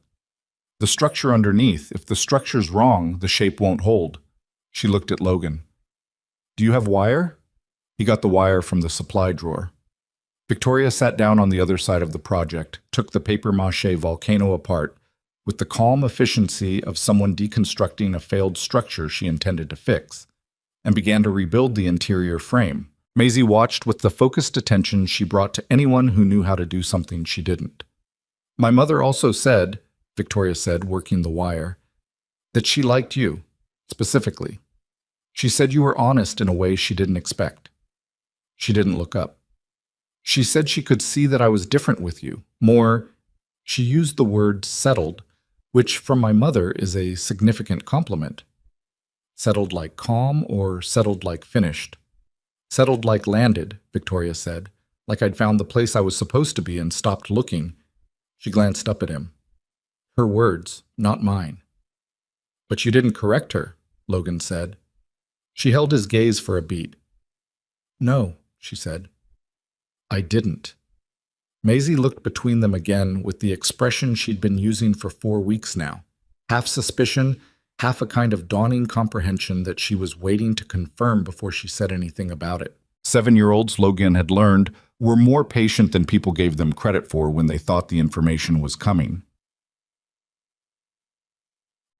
"The structure underneath. If the structure's wrong, the shape won't hold." She looked at Logan. "Do you have wire?" He got the wire from the supply drawer. Victoria sat down on the other side of the project, took the papier-mâché volcano apart, with the calm efficiency of someone deconstructing a failed structure she intended to fix, and began to rebuild the interior frame. Maisie watched with the focused attention she brought to anyone who knew how to do something she didn't. "My mother also said," Victoria said, working the wire, "that she liked you, specifically. She said you were honest in a way she didn't expect." She didn't look up. "She said she could see that I was different with you, more," she used the word settled, which from my mother is a significant compliment. "Settled like calm or settled like finished?" "Settled like landed," Victoria said, "like I'd found the place I was supposed to be and stopped looking." She glanced up at him. "Her words, not mine." "But you didn't correct her," Logan said. She held his gaze for a beat. "No," she said. "I didn't." Maisie looked between them again with the expression she'd been using for 4 weeks now, half suspicion, half a kind of dawning comprehension that she was waiting to confirm before she said anything about it. 7-year-olds, Logan had learned, were more patient than people gave them credit for when they thought the information was coming.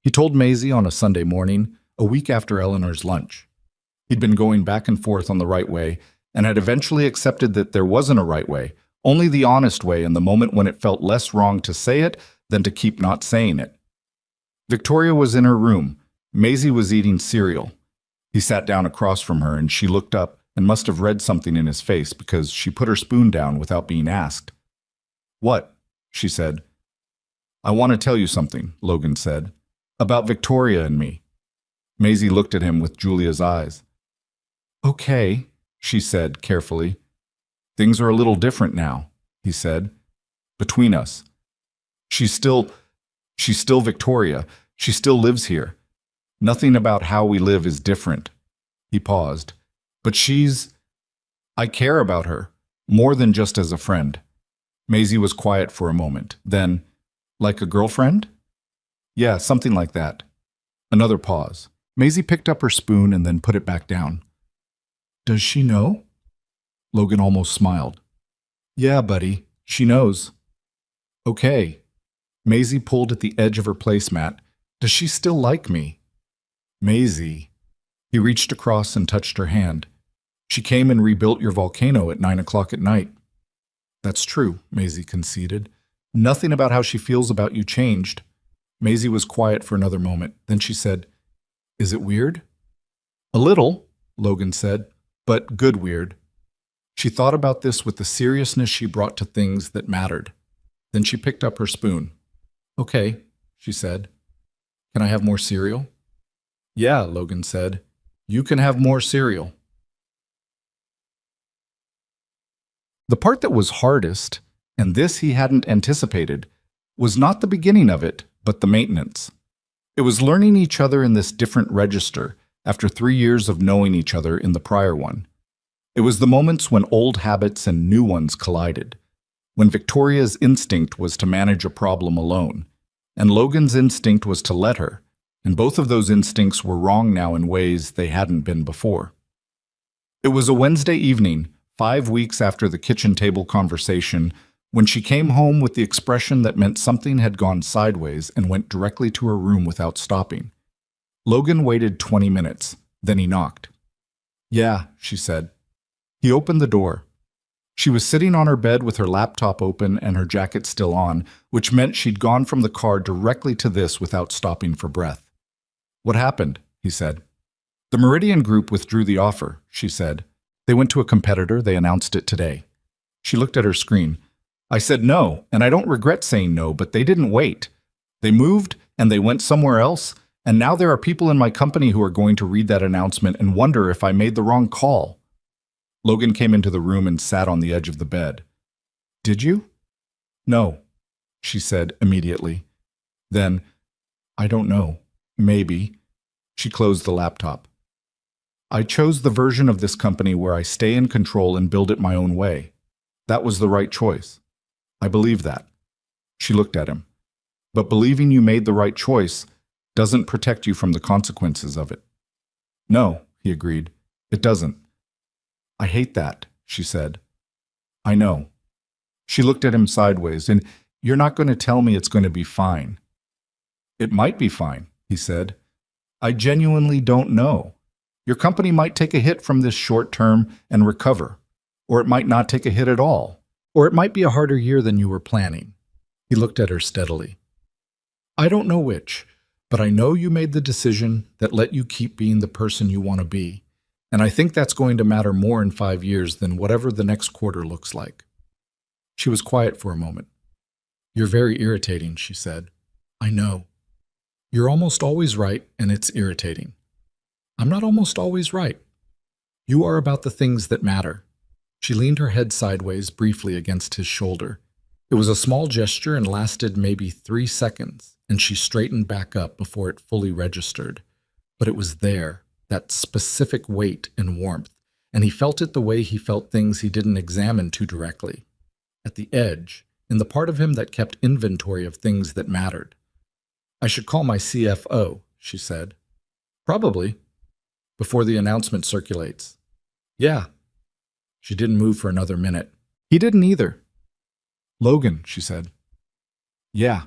He told Maisie on a Sunday morning, a week after Eleanor's lunch. He'd been going back and forth on the right way, and had eventually accepted that there wasn't a right way, only the honest way in the moment when it felt less wrong to say it than to keep not saying it. Victoria was in her room. Maisie was eating cereal. He sat down across from her, and she looked up and must have read something in his face because she put her spoon down without being asked. "What?" she said. "I want to tell you something," Logan said, "about Victoria and me." Maisie looked at him with Julia's eyes. "Okay," she said carefully. "Things are a little different now," he said. "Between us. She's still Victoria. She still lives here. Nothing about how we live is different." He paused. "But I care about her, more than just as a friend." Maisie was quiet for a moment. Then, "Like a girlfriend?" "Yeah, something like that." Another pause. Maisie picked up her spoon and then put it back down. "Does she know?" Logan almost smiled. "Yeah, buddy, she knows." "Okay." Maisie pulled at the edge of her placemat. "Does she still like me?" "Maisie." He reached across and touched her hand. "She came and rebuilt your volcano at 9 o'clock at night." "That's true," Maisie conceded. "Nothing about how she feels about you changed." Maisie was quiet for another moment. Then she said, "Is it weird?" "A little," Logan said, "but good weird." She thought about this with the seriousness she brought to things that mattered. Then she picked up her spoon. "Okay," she said. "Can I have more cereal?" "Yeah," Logan said. "You can have more cereal." The part that was hardest, and this he hadn't anticipated, was not the beginning of it, but the maintenance. It was learning each other in this different register after 3 years of knowing each other in the prior one. It was the moments when old habits and new ones collided, when Victoria's instinct was to manage a problem alone, and Logan's instinct was to let her, and both of those instincts were wrong now in ways they hadn't been before. It was a Wednesday evening, 5 weeks after the kitchen table conversation, When she came home with the expression that meant something had gone sideways and went directly to her room without stopping. Logan waited 20 minutes, then he knocked. "Yeah," she said. He opened the door. She was sitting on her bed with her laptop open and her jacket still on, which meant she'd gone from the car directly to this without stopping for breath. "What happened?" he said. "The Meridian Group withdrew the offer," she said. "They went to a competitor. They announced it today." She looked at her screen. "I said no, and I don't regret saying no, but they didn't wait. They moved, and they went somewhere else, and now there are people in my company who are going to read that announcement and wonder if I made the wrong call." Logan came into the room and sat on the edge of the bed. "Did you?" "No," she said immediately. Then, "I don't know. Maybe." She closed the laptop. "I chose the version of this company where I stay in control and build it my own way. That was the right choice. I believe that." She looked at him. "But believing you made the right choice doesn't protect you from the consequences of it." "No," he agreed. "It doesn't." "I hate that," she said. "I know." She looked at him sideways. "And you're not going to tell me it's going to be fine." "It might be fine," he said. "I genuinely don't know. Your company might take a hit from this short term and recover, or it might not take a hit at all, or it might be a harder year than you were planning." He looked at her steadily. "I don't know which, but I know you made the decision that let you keep being the person you want to be, and I think that's going to matter more in 5 years than whatever the next quarter looks like." She was quiet for a moment. "You're very irritating," she said. "I know. You're almost always right, and it's irritating." "I'm not almost always right. You are about the things that matter." She leaned her head sideways briefly against his shoulder. It was a small gesture and lasted maybe 3 seconds, and she straightened back up before it fully registered. But it was there, that specific weight and warmth, and he felt it the way he felt things he didn't examine too directly. At the edge, in the part of him that kept inventory of things that mattered. "I should call my CFO," she said. "Probably. Before the announcement circulates." "Yeah." She didn't move for another minute. He didn't either. "Logan," she said. "Yeah."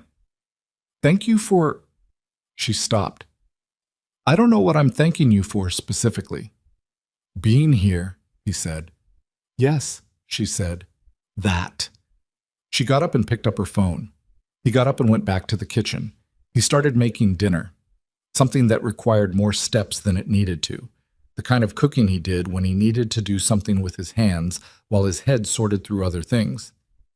"Thank you for—" She stopped. "I don't know what I'm thanking you for specifically." "Being here," he said. "Yes," she said. "That." She got up and picked up her phone. He got up and went back to the kitchen. He started making dinner, something that required more steps than it needed to, the kind of cooking he did when he needed to do something with his hands while his head sorted through other things.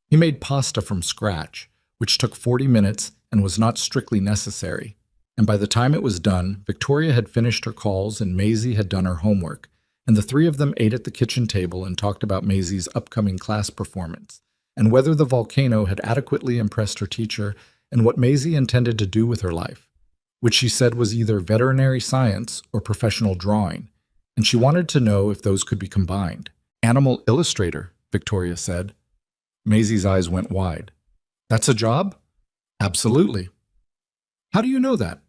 He made pasta from scratch, which took 40 minutes and was not strictly necessary. And by the time it was done, Victoria had finished her calls and Maisie had done her homework, and the three of them ate at the kitchen table and talked about Maisie's upcoming class performance, and whether the volcano had adequately impressed her teacher, and what Maisie intended to do with her life, which she said was either veterinary science or professional drawing, and she wanted to know if those could be combined. "Animal illustrator," Victoria said. Maisie's eyes went wide. "That's a job?" "Absolutely." "How do you know that?"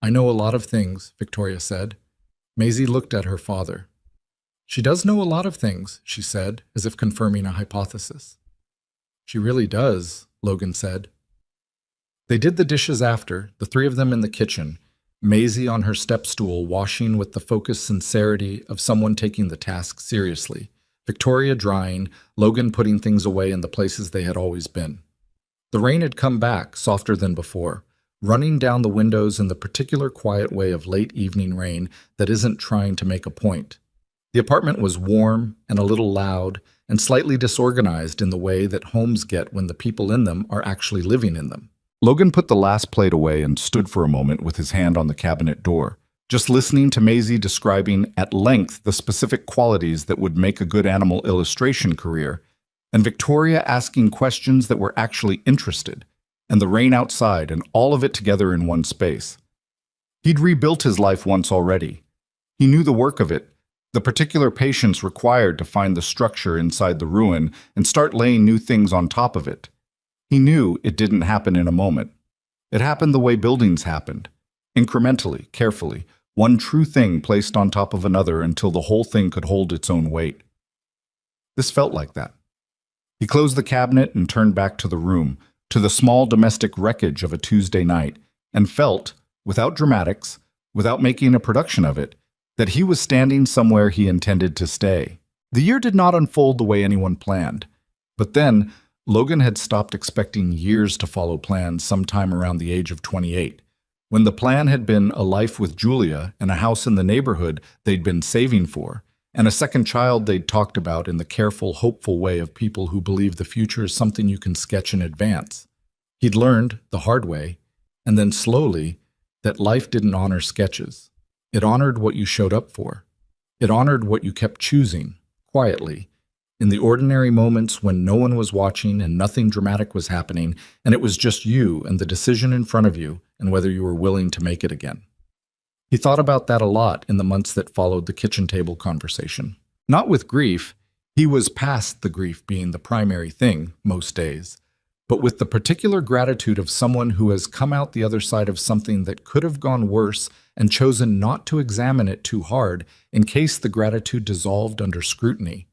"I know a lot of things," Victoria said. Maisie looked at her father. "She does know a lot of things," she said, as if confirming a hypothesis. "She really does," Logan said. They did the dishes after, the three of them in the kitchen, Maisie on her step stool washing with the focused sincerity of someone taking the task seriously, Victoria drying, Logan putting things away in the places they had always been. The rain had come back, softer than before, running down the windows in the particular quiet way of late evening rain that isn't trying to make a point. The apartment was warm and a little loud and slightly disorganized in the way that homes get when the people in them are actually living in them. Logan put the last plate away and stood for a moment with his hand on the cabinet door, just listening to Maisie describing at length the specific qualities that would make a good animal illustration career, and Victoria asking questions that were actually interested, and the rain outside and all of it together in one space. He'd rebuilt his life once already. He knew the work of it, the particular patience required to find the structure inside the ruin and start laying new things on top of it. He knew it didn't happen in a moment. It happened the way buildings happened, incrementally, carefully, one true thing placed on top of another until the whole thing could hold its own weight. This felt like that. He closed the cabinet and turned back to the room, to the small domestic wreckage of a Tuesday night, and felt, without dramatics, without making a production of it, that he was standing somewhere he intended to stay. The year did not unfold the way anyone planned. But then, Logan had stopped expecting years to follow plans sometime around the age of 28, when the plan had been a life with Julia and a house in the neighborhood they'd been saving for, and a second child they'd talked about in the careful, hopeful way of people who believe the future is something you can sketch in advance. He'd learned, the hard way, and then slowly, that life didn't honor sketches. It honored what you showed up for. It honored what you kept choosing, quietly, in the ordinary moments when no one was watching and nothing dramatic was happening, and it was just you and the decision in front of you and whether you were willing to make it again. He thought about that a lot in the months that followed the kitchen table conversation. Not with grief, he was past the grief being the primary thing most days, but with the particular gratitude of someone who has come out the other side of something that could have gone worse and chosen not to examine it too hard in case the gratitude dissolved under scrutiny.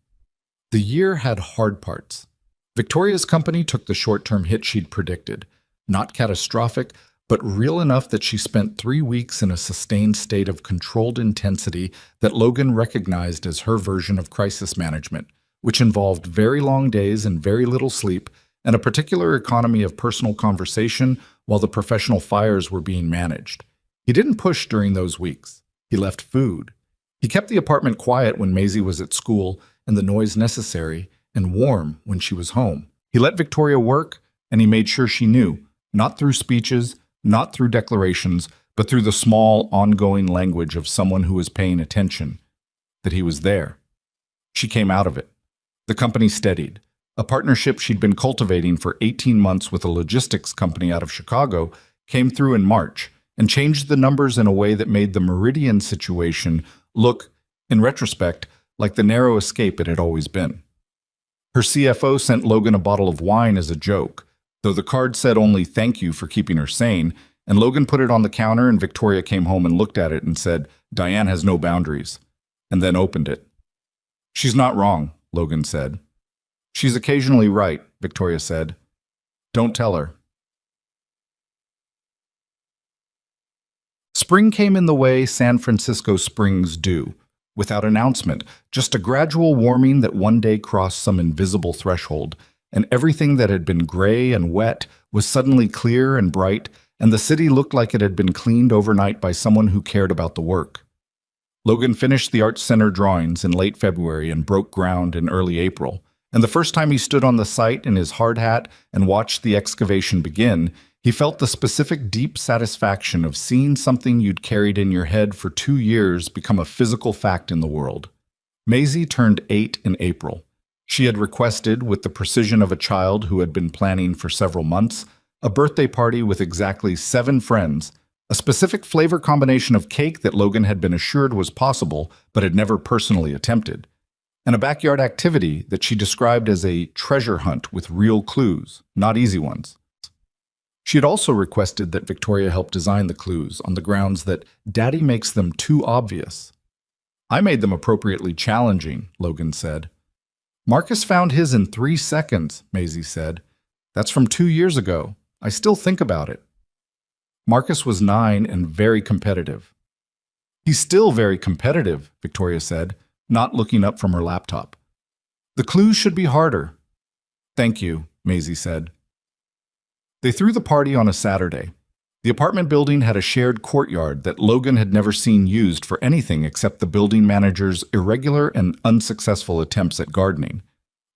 The year had hard parts. Victoria's company took the short-term hit she'd predicted, not catastrophic, but real enough that she spent 3 weeks in a sustained state of controlled intensity that Logan recognized as her version of crisis management, which involved very long days and very little sleep, and a particular economy of personal conversation while the professional fires were being managed. He didn't push during those weeks. He left food. He kept the apartment quiet when Maisie was at school and the noise necessary, and warm when she was home. He let Victoria work, and he made sure she knew, not through speeches, not through declarations, but through the small, ongoing language of someone who was paying attention, that he was there. She came out of it. The company steadied. A partnership she'd been cultivating for 18 months with a logistics company out of Chicago came through in March and changed the numbers in a way that made the Meridian situation look, in retrospect, like the narrow escape it had always been. Her CFO sent Logan a bottle of wine as a joke, though the card said only thank you for keeping her sane, and Logan put it on the counter and Victoria came home and looked at it and said, "Diane has no boundaries," and then opened it. "She's not wrong," Logan said. "She's occasionally right," Victoria said. "Don't tell her." Spring came in the way San Francisco springs do, without announcement, just a gradual warming that one day crossed some invisible threshold, and everything that had been gray and wet was suddenly clear and bright, and the city looked like it had been cleaned overnight by someone who cared about the work. Logan finished the Arts Center drawings in late February and broke ground in early April, and the first time he stood on the site in his hard hat and watched the excavation begin, he felt the specific deep satisfaction of seeing something you'd carried in your head for 2 years become a physical fact in the world. Maisie turned 8 in April. She had requested, with the precision of a child who had been planning for several months, a birthday party with exactly 7 friends, a specific flavor combination of cake that Logan had been assured was possible but had never personally attempted, and a backyard activity that she described as a treasure hunt with real clues, not easy ones. She had also requested that Victoria help design the clues on the grounds that Daddy makes them too obvious. "I made them appropriately challenging," Logan said. "Marcus found his in 3 seconds," Maisie said. "That's from 2 years ago. I still think about it." Marcus was 9 and very competitive. "He's still very competitive," Victoria said, not looking up from her laptop. "The clues should be harder." "Thank you," Maisie said. They threw the party on a Saturday. The apartment building had a shared courtyard that Logan had never seen used for anything except the building manager's irregular and unsuccessful attempts at gardening.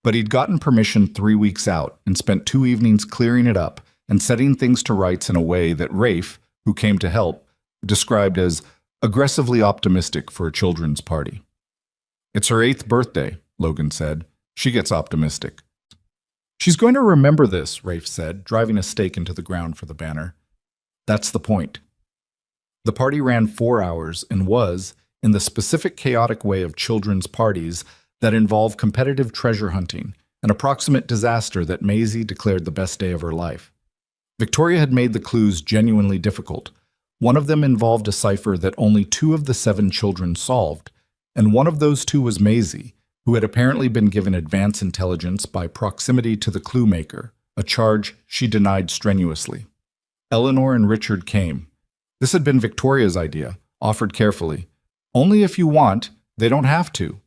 But he'd gotten permission 3 weeks out and spent 2 evenings clearing it up and setting things to rights in a way that Rafe, who came to help, described as aggressively optimistic for a children's party. "It's her 8th birthday," Logan said. "She gets optimistic." "She's going to remember this," Rafe said, driving a stake into the ground for the banner. "That's the point." The party ran 4 hours and was, in the specific chaotic way of children's parties that involve competitive treasure hunting, an approximate disaster that Maisie declared the best day of her life. Victoria had made the clues genuinely difficult. One of them involved a cipher that only 2 of the 7 children solved, and one of those 2 was Maisie, who had apparently been given advance intelligence by proximity to the clue maker, a charge she denied strenuously. Eleanor and Richard came. This had been Victoria's idea, offered carefully. Only if you want, they don't have to.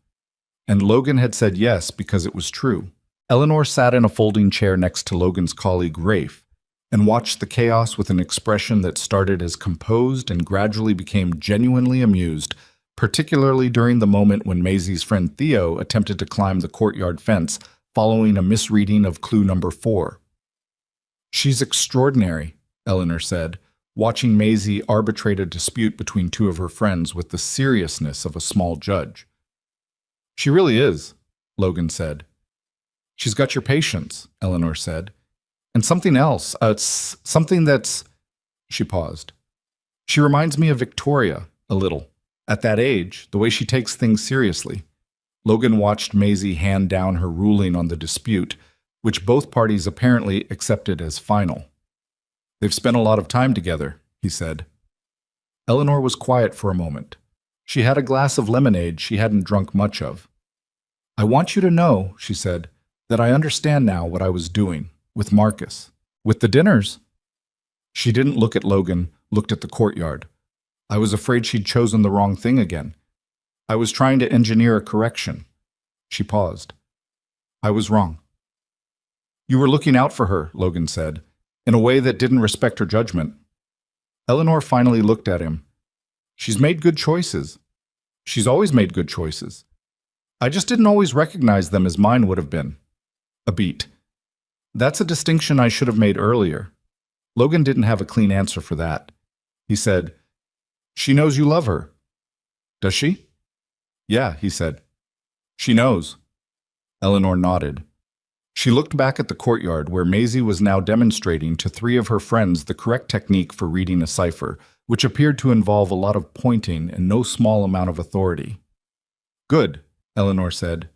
And Logan had said yes because it was true. Eleanor sat in a folding chair next to Logan's colleague Rafe and watched the chaos with an expression that started as composed and gradually became genuinely amused, particularly during the moment when Maisie's friend Theo attempted to climb the courtyard fence following a misreading of clue number 4. "She's extraordinary," Eleanor said, watching Maisie arbitrate a dispute between two of her friends with the seriousness of a small judge. "She really is," Logan said. "She's got your patience," Eleanor said. "And something else, something that's—" She paused. "She reminds me of Victoria, a little. At that age, the way she takes things seriously." Logan watched Maisie hand down her ruling on the dispute, which both parties apparently accepted as final. "They've spent a lot of time together," he said. Eleanor was quiet for a moment. She had a glass of lemonade she hadn't drunk much of. "I want you to know," she said, "that I understand now what I was doing, with Marcus. With the dinners." She didn't look at Logan, looked at the courtyard. "I was afraid she'd chosen the wrong thing again. I was trying to engineer a correction." She paused. "I was wrong." "You were looking out for her," Logan said, in a way that didn't respect her judgment. Eleanor finally looked at him. "She's made good choices. She's always made good choices. I just didn't always recognize them as mine would have been." A beat. "That's a distinction I should have made earlier." Logan didn't have a clean answer for that. He said, "She knows you love her." "Does she?" "Yeah," he said. "She knows." Eleanor nodded. She looked back at the courtyard where Maisie was now demonstrating to 3 of her friends the correct technique for reading a cipher, which appeared to involve a lot of pointing and no small amount of authority. "Good," Eleanor said.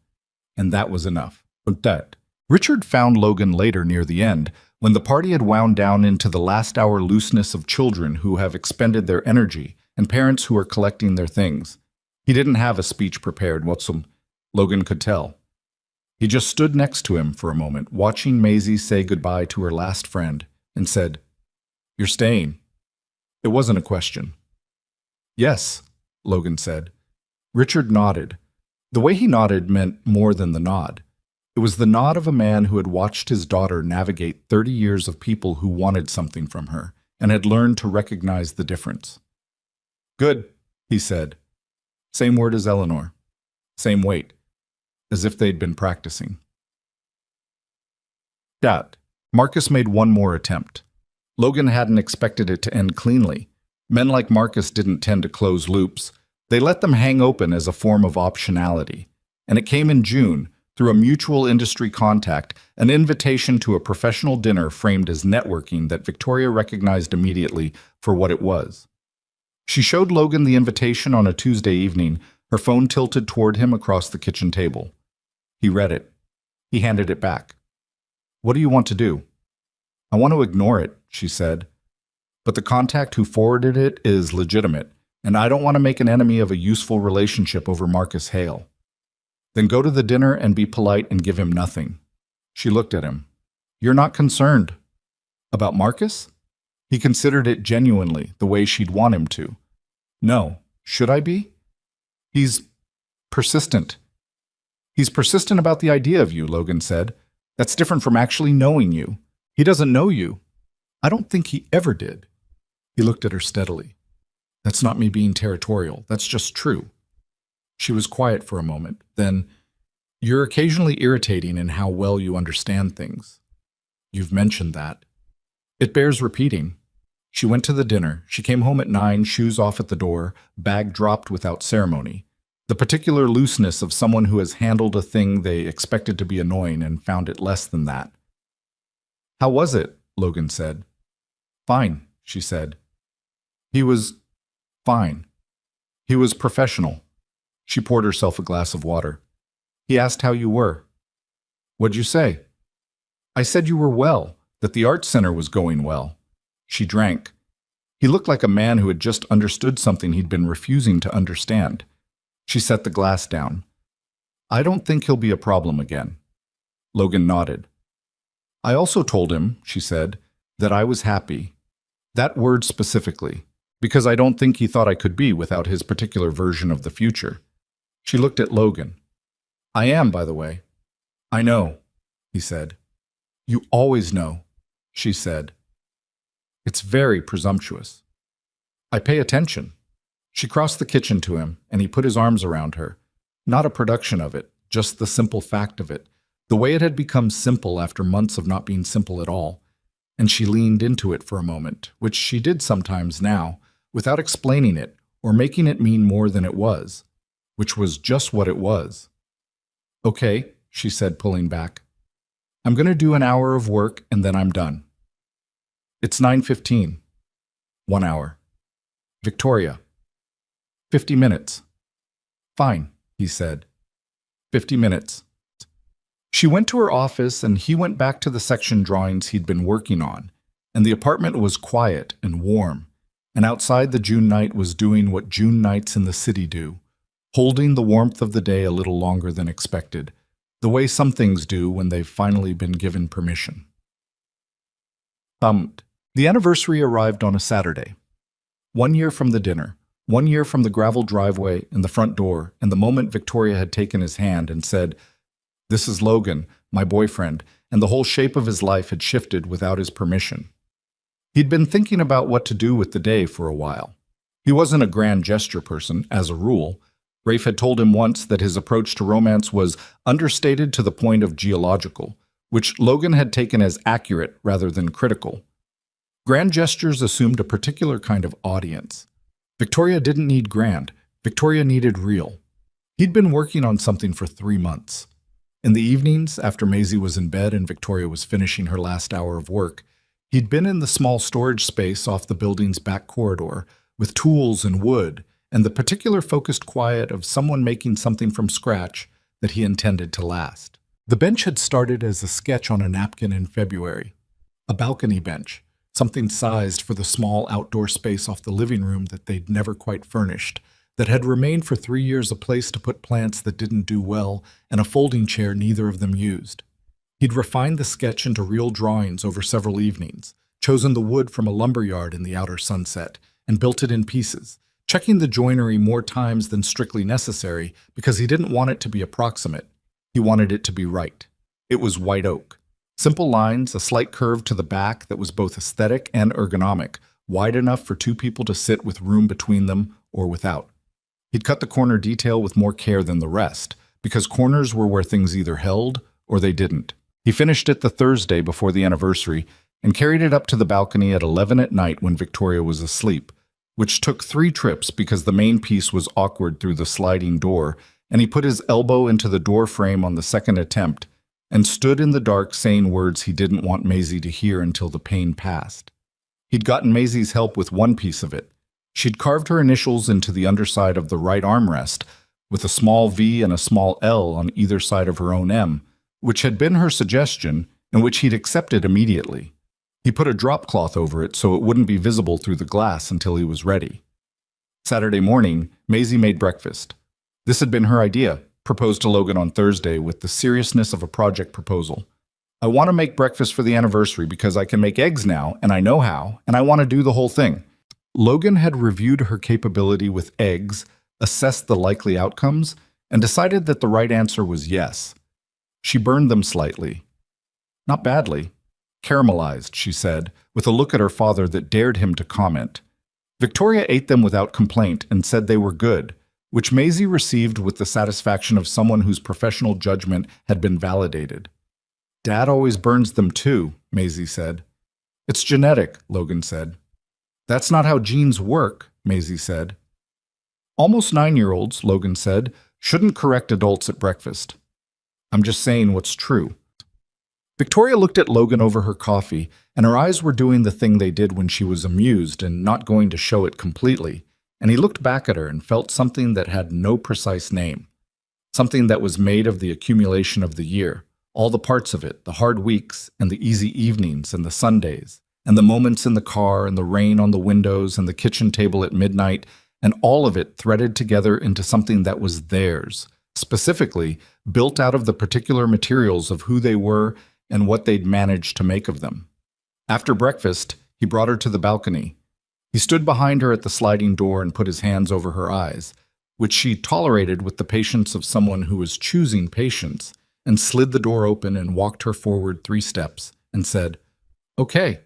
And that was enough. That. Richard found Logan later near the end, when the party had wound down into the last-hour looseness of children who have expended their energy and parents who are collecting their things. He didn't have a speech prepared, Logan could tell. He just stood next to him for a moment, watching Maisie say goodbye to her last friend, and said, "You're staying." It wasn't a question. "Yes," Logan said. Richard nodded. The way he nodded meant more than the nod. It was the nod of a man who had watched his daughter navigate 30 years of people who wanted something from her and had learned to recognize the difference. "Good," he said. Same word as Eleanor. Same weight. As if they'd been practicing. Marcus made one more attempt. Logan hadn't expected it to end cleanly. Men like Marcus didn't tend to close loops. They let them hang open as a form of optionality. And it came in June, through a mutual industry contact, an invitation to a professional dinner framed as networking that Victoria recognized immediately for what it was. She showed Logan the invitation on a Tuesday evening, her phone tilted toward him across the kitchen table. He read it. He handed it back. "What do you want to do?" "I want to ignore it," she said. "But the contact who forwarded it is legitimate, and I don't want to make an enemy of a useful relationship over Marcus Hale." "Then go to the dinner and be polite and give him nothing." She looked at him. "You're not concerned." "About Marcus?" He considered it genuinely, the way she'd want him to. "No. Should I be?" He's persistent." "He's persistent about the idea of you," Logan said. "That's different from actually knowing you. He doesn't know you." "I don't think he ever did." He looked at her steadily. "That's not me being territorial. That's just true." She was quiet for a moment. Then, "You're occasionally irritating in how well you understand things." "You've mentioned that." "It bears repeating." She went to the dinner. She came home at 9, shoes off at the door, bag dropped without ceremony. The particular looseness of someone who has handled a thing they expected to be annoying and found it less than that. "How was it?" Logan said. "Fine," she said. "He was fine. He was professional." She poured herself a glass of water. "He asked how you were." "What'd you say?" "I said you were well, that the art center was going well." She drank. He looked like a man who had just understood something he'd been refusing to understand. She set the glass down. I don't think he'll be a problem again. Logan nodded. I also told him, she said, that I was happy. That word specifically, because I don't think he thought I could be without his particular version of the future. She looked at Logan. I am, by the way. I know, he said. You always know, she said. It's very presumptuous. I pay attention. She crossed the kitchen to him, and he put his arms around her. Not a production of it, just the simple fact of it, the way it had become simple after months of not being simple at all. And she leaned into it for a moment, which she did sometimes now, without explaining it or making it mean more than it was, which was just what it was. Okay, she said, pulling back. I'm going to do an hour of work and then I'm done. It's 9:15. 1 hour. Victoria. 50 minutes. Fine, he said. 50 minutes. She went to her office and he went back to the section drawings he'd been working on, and the apartment was quiet and warm, and outside the June night was doing what June nights in the city do, holding the warmth of the day a little longer than expected, the way some things do when they've finally been given permission. The anniversary arrived on a Saturday. 1 year from the dinner, 1 year from the gravel driveway and the front door, and the moment Victoria had taken his hand and said, "This is Logan, my boyfriend," and the whole shape of his life had shifted without his permission. He'd been thinking about what to do with the day for a while. He wasn't a grand gesture person, as a rule. Rafe had told him once that his approach to romance was understated to the point of geological, which Logan had taken as accurate rather than critical. Grand gestures assumed a particular kind of audience. Victoria didn't need grand. Victoria needed real. He'd been working on something for 3 months. In the evenings, after Maisie was in bed and Victoria was finishing her last hour of work, he'd been in the small storage space off the building's back corridor, with tools and wood, and the particular focused quiet of someone making something from scratch that he intended to last. The bench had started as a sketch on a napkin in February. A balcony bench, something sized for the small outdoor space off the living room that they'd never quite furnished, that had remained for 3 years a place to put plants that didn't do well, and a folding chair neither of them used. He'd refined the sketch into real drawings over several evenings, chosen the wood from a lumberyard in the outer sunset, and built it in pieces, checking the joinery more times than strictly necessary because he didn't want it to be approximate. He wanted it to be right. It was white oak. Simple lines, a slight curve to the back that was both aesthetic and ergonomic, wide enough for 2 people to sit with room between them or without. He'd cut the corner detail with more care than the rest, because corners were where things either held or they didn't. He finished it the Thursday before the anniversary and carried it up to the balcony at 11 at night when Victoria was asleep, which took 3 trips because the main piece was awkward through the sliding door, and he put his elbow into the door frame on the second attempt and stood in the dark saying words he didn't want Maisie to hear until the pain passed. He'd gotten Maisie's help with one piece of it. She'd carved her initials into the underside of the right armrest, with a small V and a small L on either side of her own M, which had been her suggestion and which he'd accepted immediately. He put a drop cloth over it so it wouldn't be visible through the glass until he was ready. Saturday morning, Maisie made breakfast. This had been her idea, proposed to Logan on Thursday with the seriousness of a project proposal. I want to make breakfast for the anniversary because I can make eggs now, and I know how, and I want to do the whole thing. Logan had reviewed her capability with eggs, assessed the likely outcomes, and decided that the right answer was yes. She burned them slightly. Not badly. Caramelized, she said, with a look at her father that dared him to comment. Victoria ate them without complaint and said they were good, which Maisie received with the satisfaction of someone whose professional judgment had been validated. Dad always burns them too, Maisie said. It's genetic, Logan said. That's not how genes work, Maisie said. Almost 9-year-olds, Logan said, shouldn't correct adults at breakfast. I'm just saying what's true. Victoria looked at Logan over her coffee, and her eyes were doing the thing they did when she was amused and not going to show it completely, and he looked back at her and felt something that had no precise name. Something that was made of the accumulation of the year, all the parts of it, the hard weeks and the easy evenings and the Sundays, and the moments in the car and the rain on the windows and the kitchen table at midnight, and all of it threaded together into something that was theirs, specifically built out of the particular materials of who they were and what they'd managed to make of them. After breakfast, he brought her to the balcony. He stood behind her at the sliding door and put his hands over her eyes, which she tolerated with the patience of someone who was choosing patience, and slid the door open and walked her forward 3 steps and said, "Okay."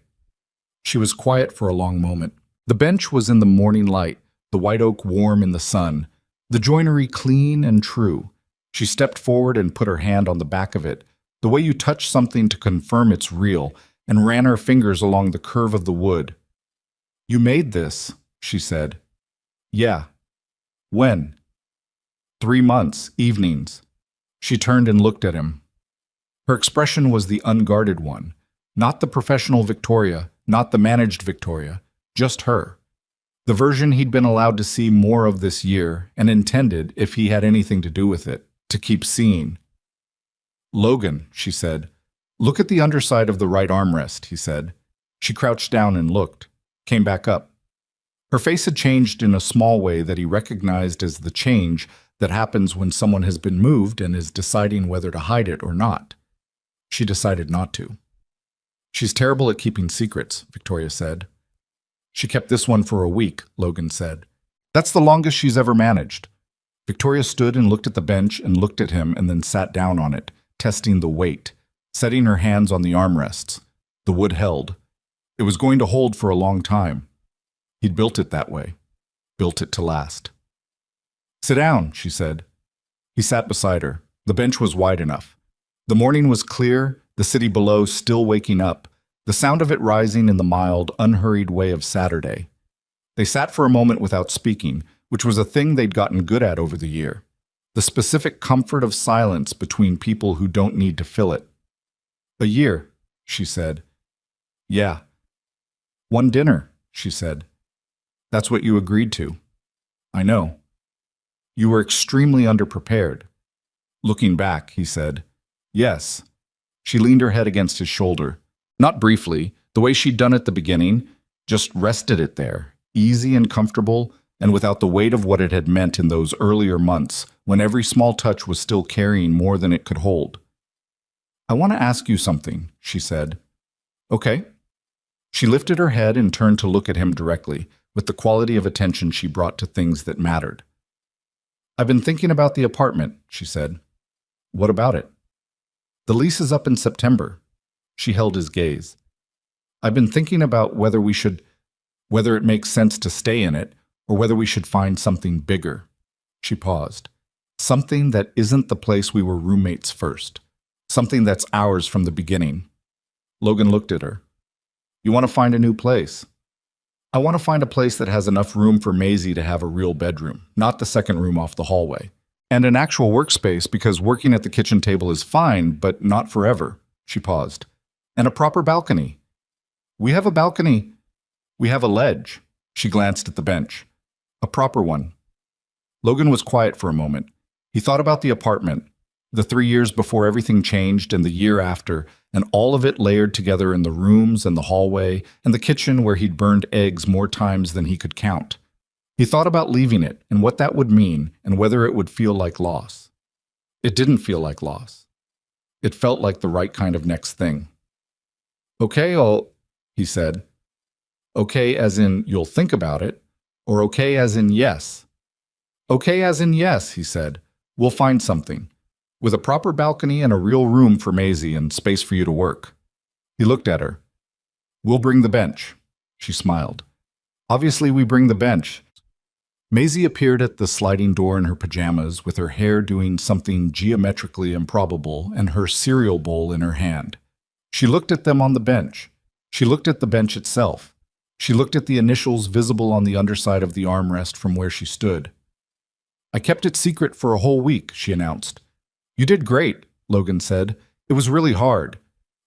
She was quiet for a long moment. The bench was in the morning light, the white oak warm in the sun, the joinery clean and true. She stepped forward and put her hand on the back of it, the way you touch something to confirm it's real, and ran her fingers along the curve of the wood. "You made this," she said. "Yeah." "When?" 3 months, evenings." She turned and looked at him. Her expression was the unguarded one, not the professional Victoria, not the managed Victoria, just her. The version he'd been allowed to see more of this year, and intended, if he had anything to do with it, to keep seeing. "Logan," she said. "Look at the underside of the right armrest," he said. She crouched down and looked, came back up. Her face had changed in a small way that he recognized as the change that happens when someone has been moved and is deciding whether to hide it or not. She decided not to. "She's terrible at keeping secrets," Victoria said. "She kept this one for a week," Logan said. "That's the longest she's ever managed." Victoria stood and looked at the bench and looked at him and then sat down on it, testing the weight, setting her hands on the armrests. The wood held. It was going to hold for a long time. He'd built it that way. Built it to last. "Sit down," she said. He sat beside her. The bench was wide enough. The morning was clear, the city below still waking up, the sound of it rising in the mild, unhurried way of Saturday. They sat for a moment without speaking, which was a thing they'd gotten good at over the year. The specific comfort of silence between people who don't need to fill it. "A year," she said. "Yeah." "One dinner," she said. "That's what you agreed to." "I know." "You were extremely underprepared." Looking back, he said, "Yes." She leaned her head against his shoulder. Not briefly, the way she'd done at the beginning, just rested it there, easy and comfortable, and without the weight of what it had meant in those earlier months, when every small touch was still carrying more than it could hold. "I want to ask you something," she said. "Okay." She lifted her head and turned to look at him directly, with the quality of attention she brought to things that mattered. "I've been thinking about the apartment," she said. "What about it?" "The lease is up in September." She held his gaze. "I've been thinking about whether it makes sense to stay in it, or whether we should find something bigger." She paused. "Something that isn't the place we were roommates first. Something that's ours from the beginning." Logan looked at her. "You want to find a new place?" "I want to find a place that has enough room for Maisie to have a real bedroom, not the second room off the hallway. And an actual workspace, because working at the kitchen table is fine, but not forever." She paused. "And a proper balcony." "We have a balcony." "We have a ledge." She glanced at the bench. "A proper one." Logan was quiet for a moment. He thought about the apartment, the 3 years before everything changed and the year after, and all of it layered together in the rooms and the hallway and the kitchen where he'd burned eggs more times than he could count. He thought about leaving it and what that would mean and whether it would feel like loss. It didn't feel like loss. It felt like the right kind of next thing. "Okay, he said. "Okay as in you'll think about it, or okay as in yes?" "Okay as in yes," he said. "We'll find something. With a proper balcony and a real room for Maisie and space for you to work." He looked at her. "We'll bring the bench." She smiled. "Obviously we bring the bench." Maisie appeared at the sliding door in her pajamas with her hair doing something geometrically improbable and her cereal bowl in her hand. She looked at them on the bench. She looked at the bench itself. She looked at the initials visible on the underside of the armrest from where she stood. "I kept it secret for a whole week," she announced. "You did great," Logan said. "It was really hard."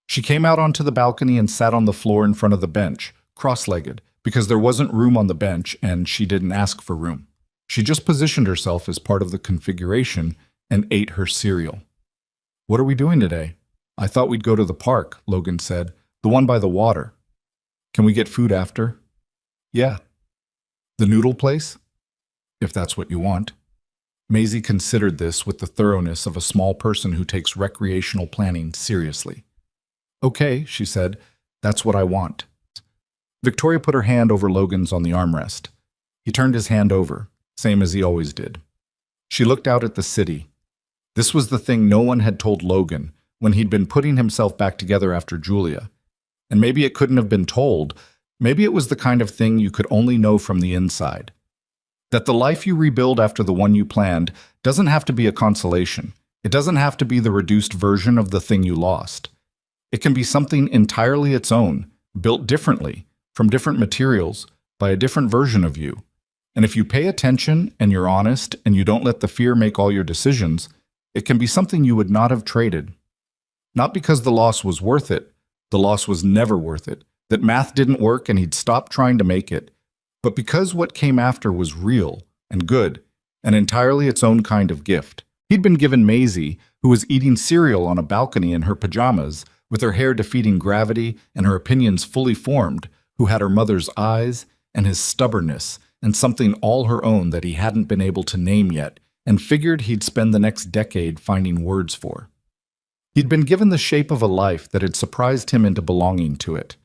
She came out onto the balcony and sat on the floor in front of the bench, cross-legged, because there wasn't room on the bench and she didn't ask for room. She just positioned herself as part of the configuration and ate her cereal. "What are we doing today?" "I thought we'd go to the park," Logan said. "The one by the water." "Can we get food after?" "Yeah." "The noodle place?" "If that's what you want." Maisie considered this with the thoroughness of a small person who takes recreational planning seriously. Okay, she said, that's what I want. Victoria put her hand over Logan's on the armrest. He turned his hand over, same as he always did. She looked out at the city. This was the thing no one had told Logan when he'd been putting himself back together after Julia. And maybe it couldn't have been told. Maybe it was the kind of thing you could only know from the inside. That the life you rebuild after the one you planned doesn't have to be a consolation. It doesn't have to be the reduced version of the thing you lost. It can be something entirely its own, built differently, from different materials, by a different version of you. And if you pay attention and you're honest and you don't let the fear make all your decisions, it can be something you would not have traded. Not because the loss was worth it, the loss was never worth it, that math didn't work and he'd stopped trying to make it, but because what came after was real and good and entirely its own kind of gift. He'd been given Maisie, who was eating cereal on a balcony in her pajamas, with her hair defeating gravity and her opinions fully formed, who had her mother's eyes and his stubbornness and something all her own that he hadn't been able to name yet and figured he'd spend the next decade finding words for. He'd been given the shape of a life that had surprised him into belonging to it.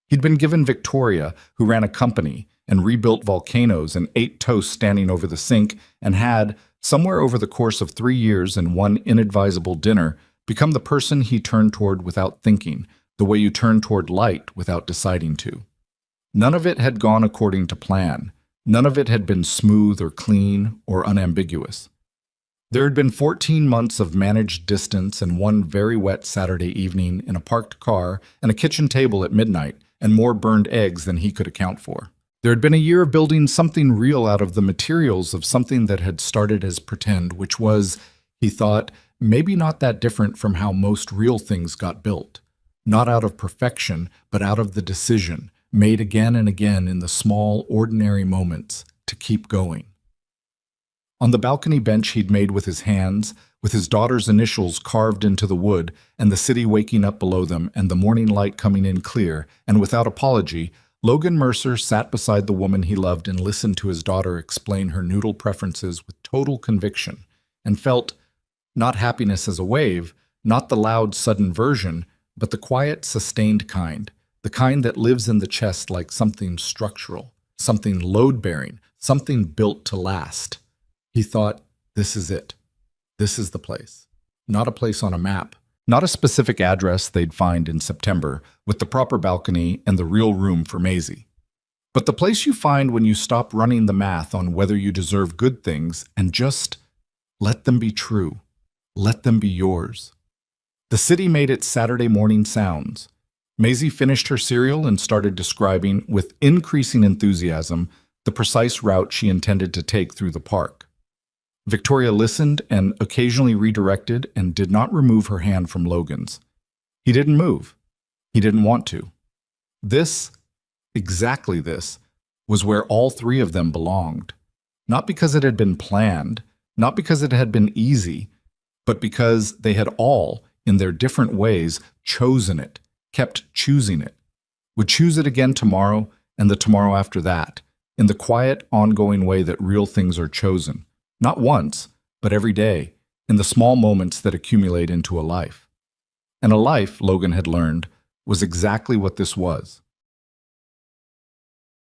He'd been given Victoria, who ran a company and rebuilt volcanoes and ate toast standing over the sink and had, somewhere over the course of 3 years and one inadvisable dinner, become the person he turned toward without thinking, the way you turn toward light without deciding to. None of it had gone according to plan. None of it had been smooth or clean or unambiguous. There had been 14 months of managed distance and one very wet Saturday evening in a parked car and a kitchen table at midnight and more burned eggs than he could account for. There had been a year of building something real out of the materials of something that had started as pretend, which was, he thought, maybe not that different from how most real things got built. Not out of perfection, but out of the decision, made again and again in the small, ordinary moments, to keep going. On the balcony bench he'd made with his hands, with his daughter's initials carved into the wood, and the city waking up below them, and the morning light coming in clear, and without apology, Logan Mercer sat beside the woman he loved and listened to his daughter explain her noodle preferences with total conviction, and felt, not happiness as a wave, not the loud, sudden version, but the quiet, sustained kind, the kind that lives in the chest like something structural, something load-bearing, something built to last. He thought, this is it. This is the place. Not a place on a map. Not a specific address they'd find in September with the proper balcony and the real room for Maisie. But the place you find when you stop running the math on whether you deserve good things and just let them be true. Let them be yours. The city made its Saturday morning sounds. Maisie finished her cereal and started describing, with increasing enthusiasm, the precise route she intended to take through the park. Victoria listened and occasionally redirected and did not remove her hand from Logan's. He didn't move. He didn't want to. This, exactly this, was where all three of them belonged. Not because it had been planned, not because it had been easy, but because they had all, in their different ways, chosen it, kept choosing it, would choose it again tomorrow and the tomorrow after that, in the quiet, ongoing way that real things are chosen. Not once, but every day, in the small moments that accumulate into a life. And a life, Logan had learned, was exactly what this was.